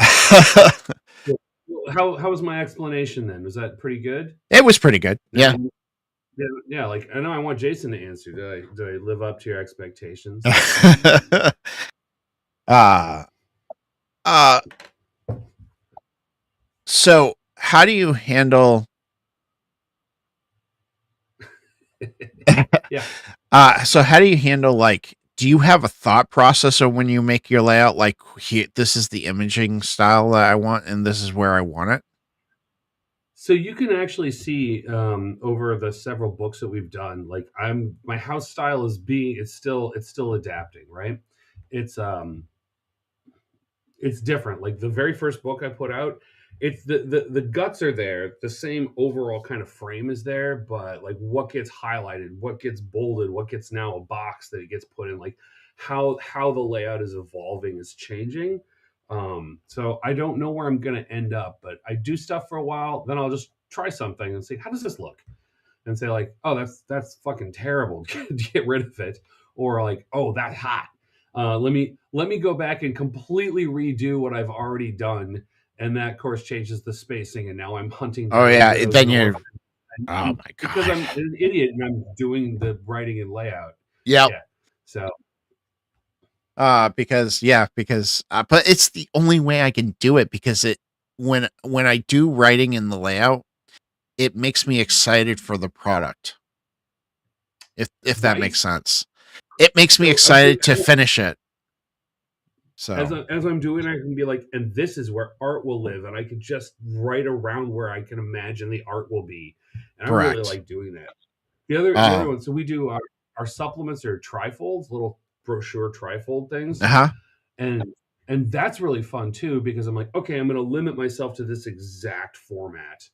How was my explanation then? Was that pretty good? It was pretty good. Yeah. Yeah. Like, I know I want Jason to answer. Did I live up to your expectations? So how do you handle? Yeah. So how do you handle do you have a thought processor when you make your layout? Like, this is the imaging style that I want, and this is where I want it. So you can actually see over the several books that we've done, like my house style is it's still adapting, right? It's different. Like the very first book I put out, it's the guts are there, the same overall kind of frame is there, but like what gets highlighted, what gets bolded, what gets now a box that it gets put in, like how the layout is evolving is changing. So I don't know where I'm gonna end up, but I do stuff for a while, then I'll just try something and say, how does this look? And say like, oh, that's fucking terrible. Get rid of it. Or like, oh, that's hot. Let me go back and completely redo what I've already done, and that of course changes the spacing. And now I'm hunting. Oh yeah, then you're. Oh my god! Because I'm an idiot and I'm doing the writing and layout. Yep. Yeah. So. Because but it's the only way I can do it, because when I do writing in the layout, it makes me excited for the product. If that makes sense. It makes me excited to finish it. So as I'm doing, I can be like, and this is where art will live, and I can just write around where I can imagine the art will be, and I really like doing that. The other one, so we do our supplements are trifolds, little brochure trifold things, Uh-huh. and that's really fun too, because I'm like, okay, I'm going to limit myself to this exact format.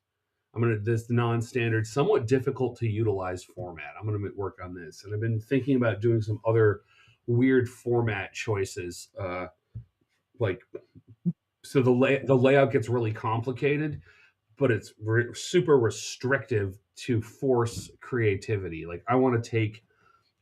I'm going to this non-standard, somewhat difficult to utilize format. I'm going to work on this, and I've been thinking about doing some other weird format choices, like so the layout gets really complicated, but it's super restrictive to force creativity. Like I want to take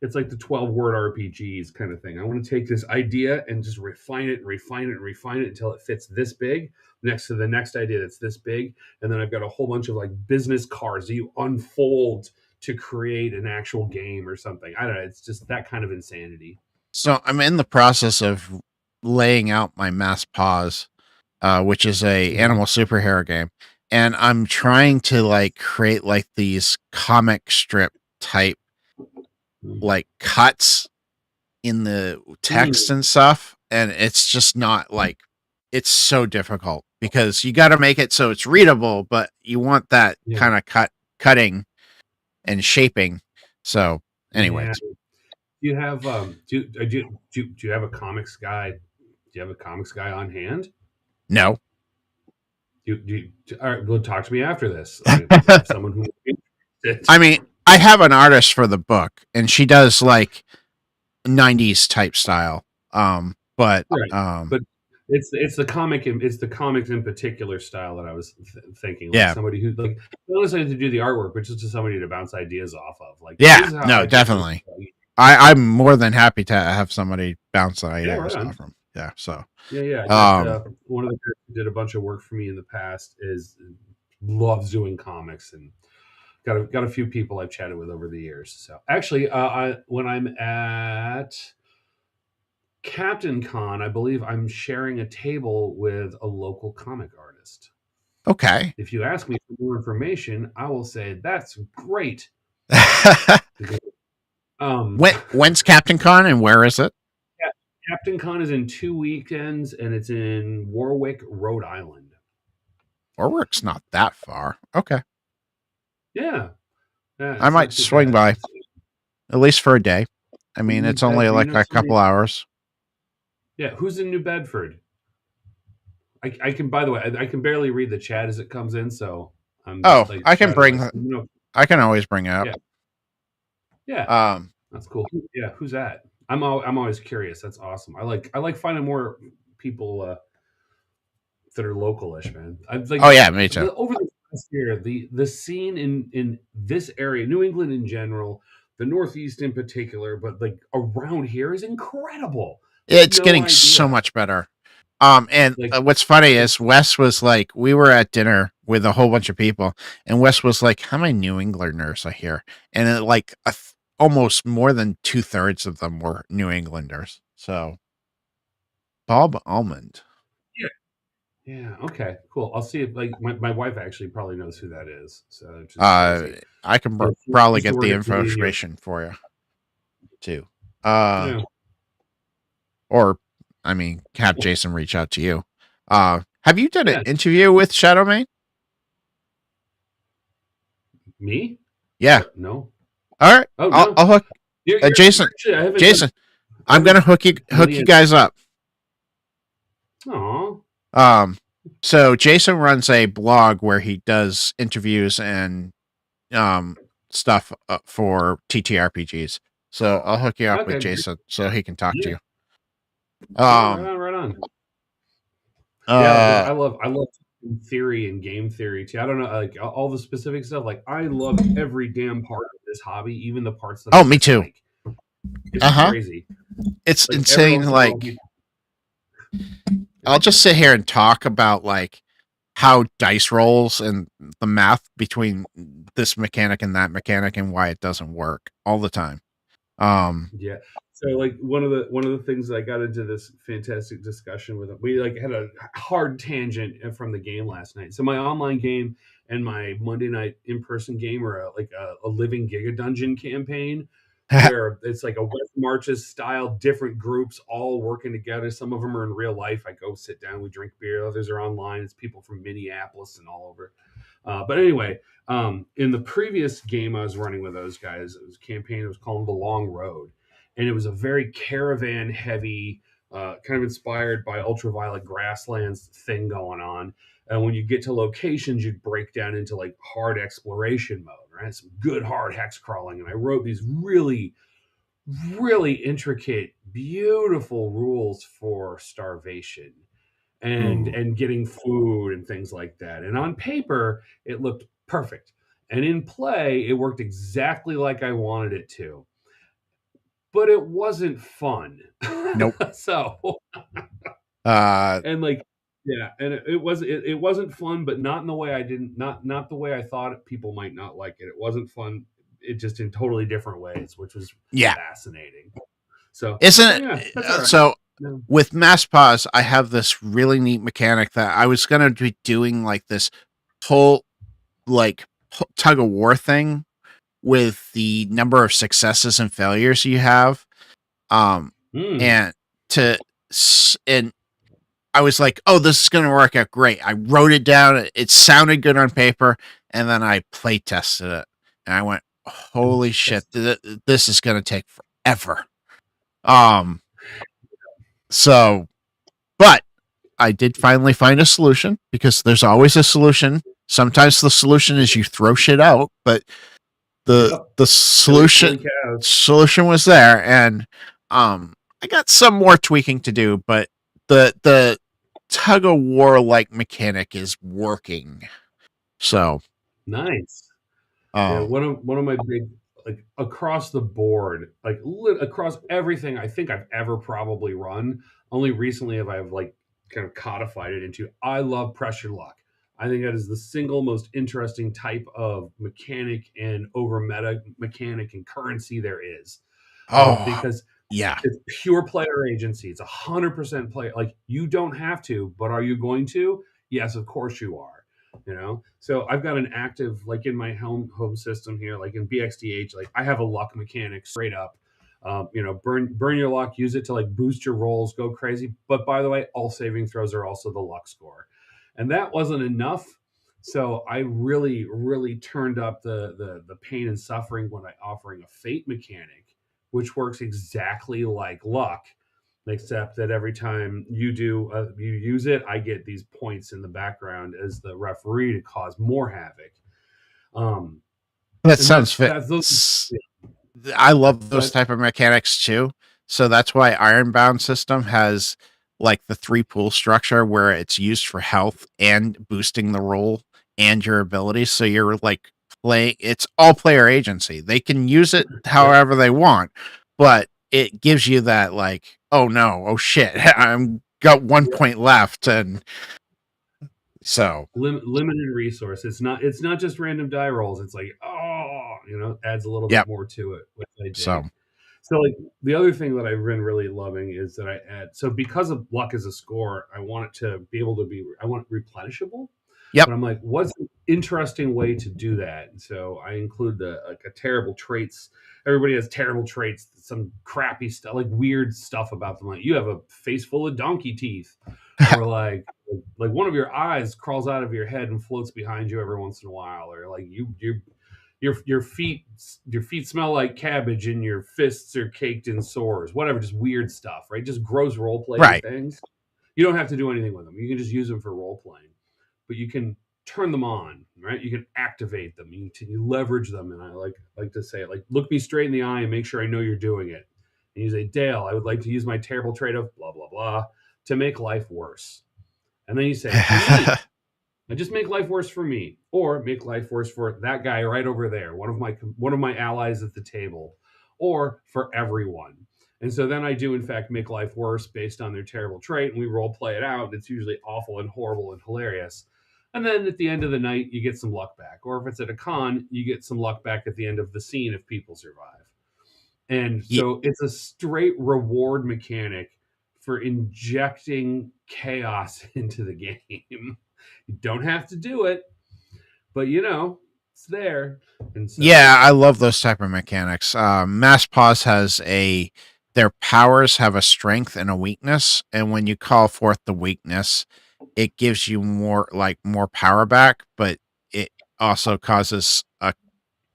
it's like the 12-word RPGs kind of thing. I want to take this idea and just refine it and refine it and refine it until it fits this big next to the next idea that's this big. And then I've got a whole bunch of like business cards that you unfold to create an actual game or something. I don't know. It's just that kind of insanity. So I'm in the process of laying out my Mass Paws, which is a animal superhero game. And I'm trying to like create like these comic strip type like cuts in the text and stuff, and it's just not like it's so difficult because you got to make it so it's readable, but you want that kind of cutting and shaping. So anyways, do you have do you have a comics guy? Do you have a comics guy on hand? No. All right, well, talk to me after this. I have someone who I mean, I have an artist for the book, and she does like 90s type style. But it's the comics in particular style that I was thinking. Like somebody who like not necessarily to do the artwork, but just to somebody to bounce ideas off of. Like definitely. I'm more than happy to have somebody bounce ideas off from. Yeah, so one of the guys who did a bunch of work for me in the past loves doing comics, and got a few people I've chatted with over the years. So actually, when I'm at Captain Con, I believe I'm sharing a table with a local comic artist. Okay. If you ask me for more information, I will say that's great. When's Captain Con and where is it? Captain Con is in 2 weekends, and it's in Warwick, Rhode Island. Warwick's not that far. Okay. Yeah. I might swing by, at least for a day. I mean, it's only like a couple hours. Yeah. Who's in New Bedford? I can, by the way, I can barely read the chat as it comes in, so I can bring. I can always bring it up. Yeah. That's cool. Yeah. Who's that? I'm always curious. That's awesome. I like finding more people that are localish, man. Me too. Over the past year, the scene in this area, New England in general, the Northeast in particular, but like around here is incredible. It's getting so much better. And what's funny is Wes was like, we were at dinner with a whole bunch of people, and Wes was like, "How many New Englanders are here?" And almost more than 2/3 of them were New Englanders. So, Bob Almond. Yeah. Okay. Cool. I'll see if my wife actually probably knows who that is. So I can probably get the information for you too. Or I mean, have Jason reach out to you. Have you done an interview with Shadowmane? Me? Yeah. No. All right. I'll hook Jason. Actually, Jason, I'm gonna hook you guys up. Aww. So Jason runs a blog where he does interviews and stuff for TTRPGs. So I'll hook you up with Jason so he can talk to you. Right on. I love theory and game theory too. I don't know, like all the specific stuff. Like I love every damn part of this hobby, even the parts that me too. It's crazy. It's like, insane. Like I'll just sit here and talk about like how dice rolls and the math between this mechanic and that mechanic and why it doesn't work all the time. Yeah. So like one of the things that I got into this fantastic discussion with, we like had a hard tangent from the game last night. So my online game and my Monday night in-person game are like a living Giga Dungeon campaign where it's like a West Marches style, different groups all working together. Some of them are in real life. I go sit down, we drink beer. Others are online. It's people from Minneapolis and all over. But anyway, in the previous game I was running with those guys, it was a campaign. It was called The Long Road. and it was a very caravan heavy, kind of inspired by Ultraviolet Grasslands thing going on. And when you get to locations, you'd break down into like hard exploration mode, right? Some good hard hex crawling. And I wrote these really, really intricate, beautiful rules for starvation and getting food and things like that. And on paper, it looked perfect. And in play, it worked exactly like I wanted it to. But it wasn't fun. Nope. So and like, yeah, and it wasn't fun, but not in the way not the way I thought people might not like it. It wasn't fun. It just in totally different ways, which was fascinating. So isn't yeah, right. So with Mass Pause, I have this really neat mechanic that I was gonna be doing like this whole like tug of war thing with the number of successes and failures you have. And I was like, oh, this is going to work out great. I wrote it down. It sounded good on paper. And then I play tested it. And I went, holy shit, this is going to take forever. So, but I did finally find a solution, because there's always a solution. Sometimes the solution is you throw shit out, but the solution was there. And I got some more tweaking to do, but the tug of war like mechanic is working. So nice. Yeah, one of my big, like, across the board, like across everything I think I've ever probably run. Only recently have I like kind of codified it into, I love pressure luck. I think that is the single most interesting type of mechanic and over meta mechanic and currency there is. Because it's pure player agency. It's 100% player. Like, you don't have to, but are you going to? Yes, of course you are. You know, so I've got an active, like in my home system here, like in BXDH, like I have a luck mechanic straight up. You know, burn your luck, use it to like boost your rolls, go crazy. But by the way, all saving throws are also the luck score, and that wasn't enough. So I really, really turned up the pain and suffering when I offering a fate mechanic, which works exactly like luck, except that every time you use it, I get these points in the background as the referee to cause more havoc. That sounds fit. I love those type of mechanics too. So that's why Ironbound system has like the 3 pool structure, where it's used for health and boosting the roll and your abilities. So you're like it's all player agency. They can use it however they want, but it gives you that like, oh no, oh shit, I'm got 1 point left. And so limited resource. It's not just random die rolls. It's like, adds a little bit more to it, which I dig. So like the other thing that I've been really loving is that I add, so because of luck as a score, I want it to be able to be, I want it replenishable. But I'm like, what's an interesting way to do that? And so I include a terrible traits. Everybody has terrible traits, some crappy stuff, like weird stuff about them. Like, you have a face full of donkey teeth, or like one of your eyes crawls out of your head and floats behind you every once in a while, or like your feet smell like cabbage and your fists are caked in sores. Whatever, just weird stuff, right? Just gross role playing things. You don't have to do anything with them. You can just use them for role playing. But you can turn them on, right? You can activate them. You can leverage them. And I like to say, like, look me straight in the eye and make sure I know you're doing it. And you say, Dale, I would like to use my terrible trait of blah, blah, blah to make life worse. And then you say, I just make life worse for me, or make life worse for that guy right over there, one of my allies at the table, or for everyone. And so then I do, in fact, make life worse based on their terrible trait, and we role play it out. And it's usually awful and horrible and hilarious. And then at the end of the night, you get some luck back. Or if it's at a con, you get some luck back at the end of the scene if people survive. And so it's a straight reward mechanic for injecting chaos into the game. You don't have to do it, but it's there. And so, I love those type of mechanics. Mass Pause has their powers have a strength and a weakness, and when you call forth the weakness, it gives you more power back, but it also causes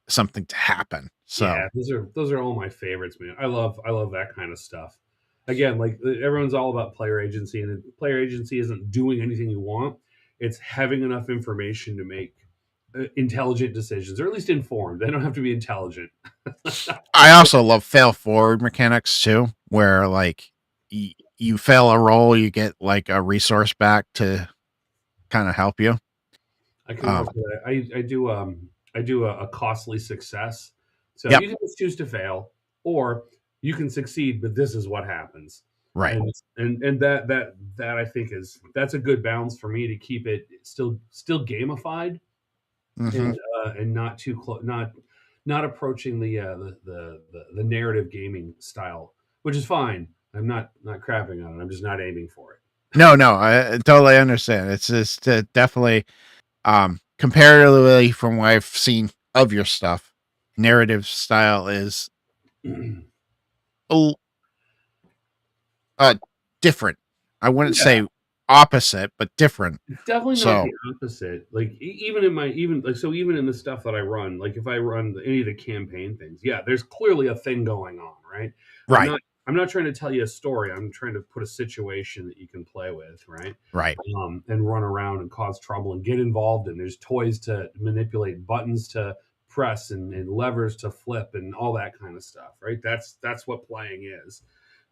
something to happen. So yeah, those are all my favorites, man. I love that kind of stuff. Again, like everyone's all about player agency, and player agency isn't doing anything you want. It's having enough information to make intelligent decisions, or at least informed. They don't have to be intelligent. I also love fail forward mechanics too, where like you fail a roll, you get like a resource back to kind of help you. I can work with that. I do a costly success. So Yep. you can just choose to fail, or you can succeed, but this is what happens. Right. And that I think that's a good balance for me to keep it still gamified, Mm-hmm. and not too close, not approaching the narrative gaming style, which is fine. I'm not crapping on it. I'm just not aiming for it. No, I totally understand. It's just definitely comparatively from what I've seen of your stuff, narrative style is different. I wouldn't say opposite, but different. It's definitely not the opposite. Like even in the stuff that I run, like if I run any of the campaign things, there's clearly a thing going on, right? Right. I'm not trying to tell you a story. I'm trying to put a situation that you can play with, right? Right. And run around and cause trouble and get involved. And there's toys to manipulate, buttons to press, and levers to flip, and all that kind of stuff, right? That's what playing is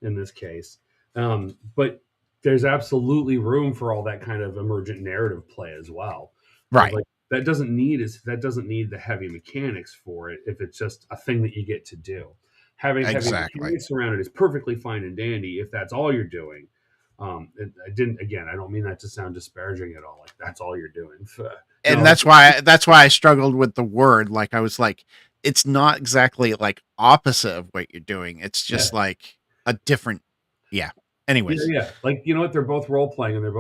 in this case. But there's absolutely room for all that kind of emergent narrative play as well. Right. Like that doesn't need the heavy mechanics for it if it's just a thing that you get to do. Having heavy mechanics around it is perfectly fine and dandy if that's all you're doing. I don't mean that to sound disparaging at all. Like that's all you're doing. And that's why I struggled with the word. Like I was like, it's not exactly like opposite of what you're doing. It's just like a different. Yeah. Anyways. Yeah. Like, you know what? They're both role playing, and they're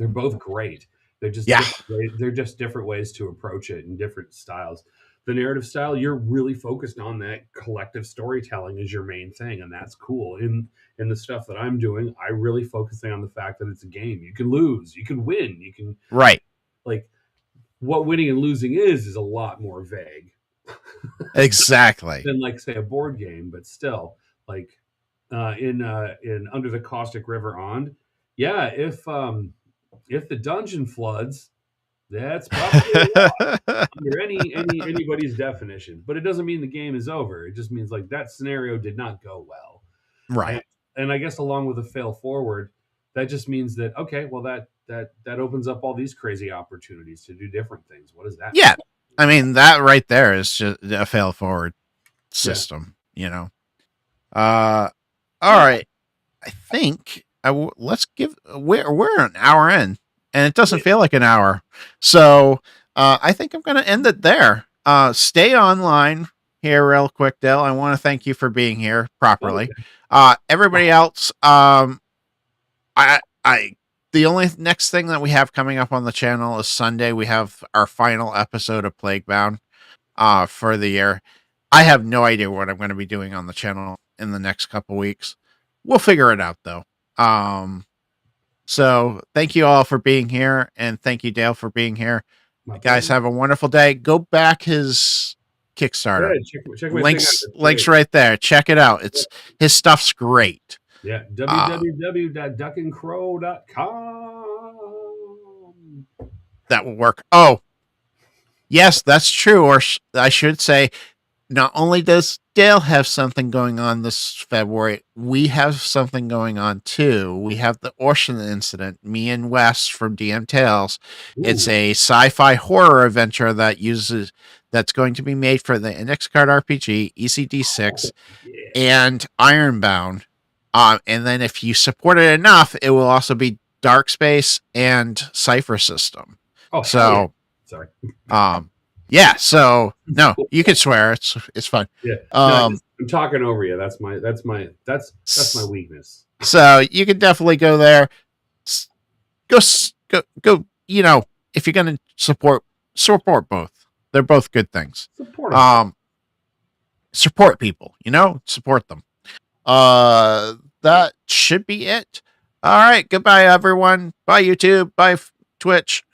both great. They're just different ways to approach it, and different styles. The narrative style, you're really focused on that collective storytelling as your main thing, and that's cool. In the stuff that I'm doing, I really focusing on the fact that it's a game. You can lose, you can win, you can like what winning and losing is a lot more vague. Exactly. than like say a board game, but still like in Under the Caustic River On, if the dungeon floods, that's probably under anybody's definition. But it doesn't mean the game is over. It just means like that scenario did not go well, right? And I guess along with a fail forward, that just means that well that opens up all these crazy opportunities to do different things. What is that? Yeah, I mean that right there is just a fail forward system. You know. All right. I think let's give we're an hour in, and it doesn't feel like an hour. So I think I'm going to end it there. Stay online here real quick, Dale. I want to thank you for being here properly. Everybody else, the only next thing that we have coming up on the channel is Sunday. We have our final episode of Plaguebound for the year. I have no idea what I'm going to be doing on the channel in the next couple weeks. We'll figure it out though. So thank you all for being here, and thank you, Dale, for being here. Guys, have a wonderful day. Go back his Kickstarter. Check links right there. Check it out. His stuff's great. Yeah, www.duckandcrow.com. That will work. Oh, yes, that's true. Or I should say, not only does Dale have something going on this February, we have something going on too. We have the Ocean Incident, me and Wes from DM Tales. Ooh. It's a sci-fi horror adventure that's going to be made for the Index Card RPG, ECD6, and Ironbound. And then if you support it enough, it will also be Dark Space and Cypher System. Oh, so sorry. Yeah, so no, you can swear. It's fun. Yeah, I'm talking over you. That's my weakness. So you can definitely go there. Go. You know, if you're gonna support both. They're both good things. Support people. You know, support them. That should be it. All right. Goodbye, everyone. Bye, YouTube. Bye, Twitch.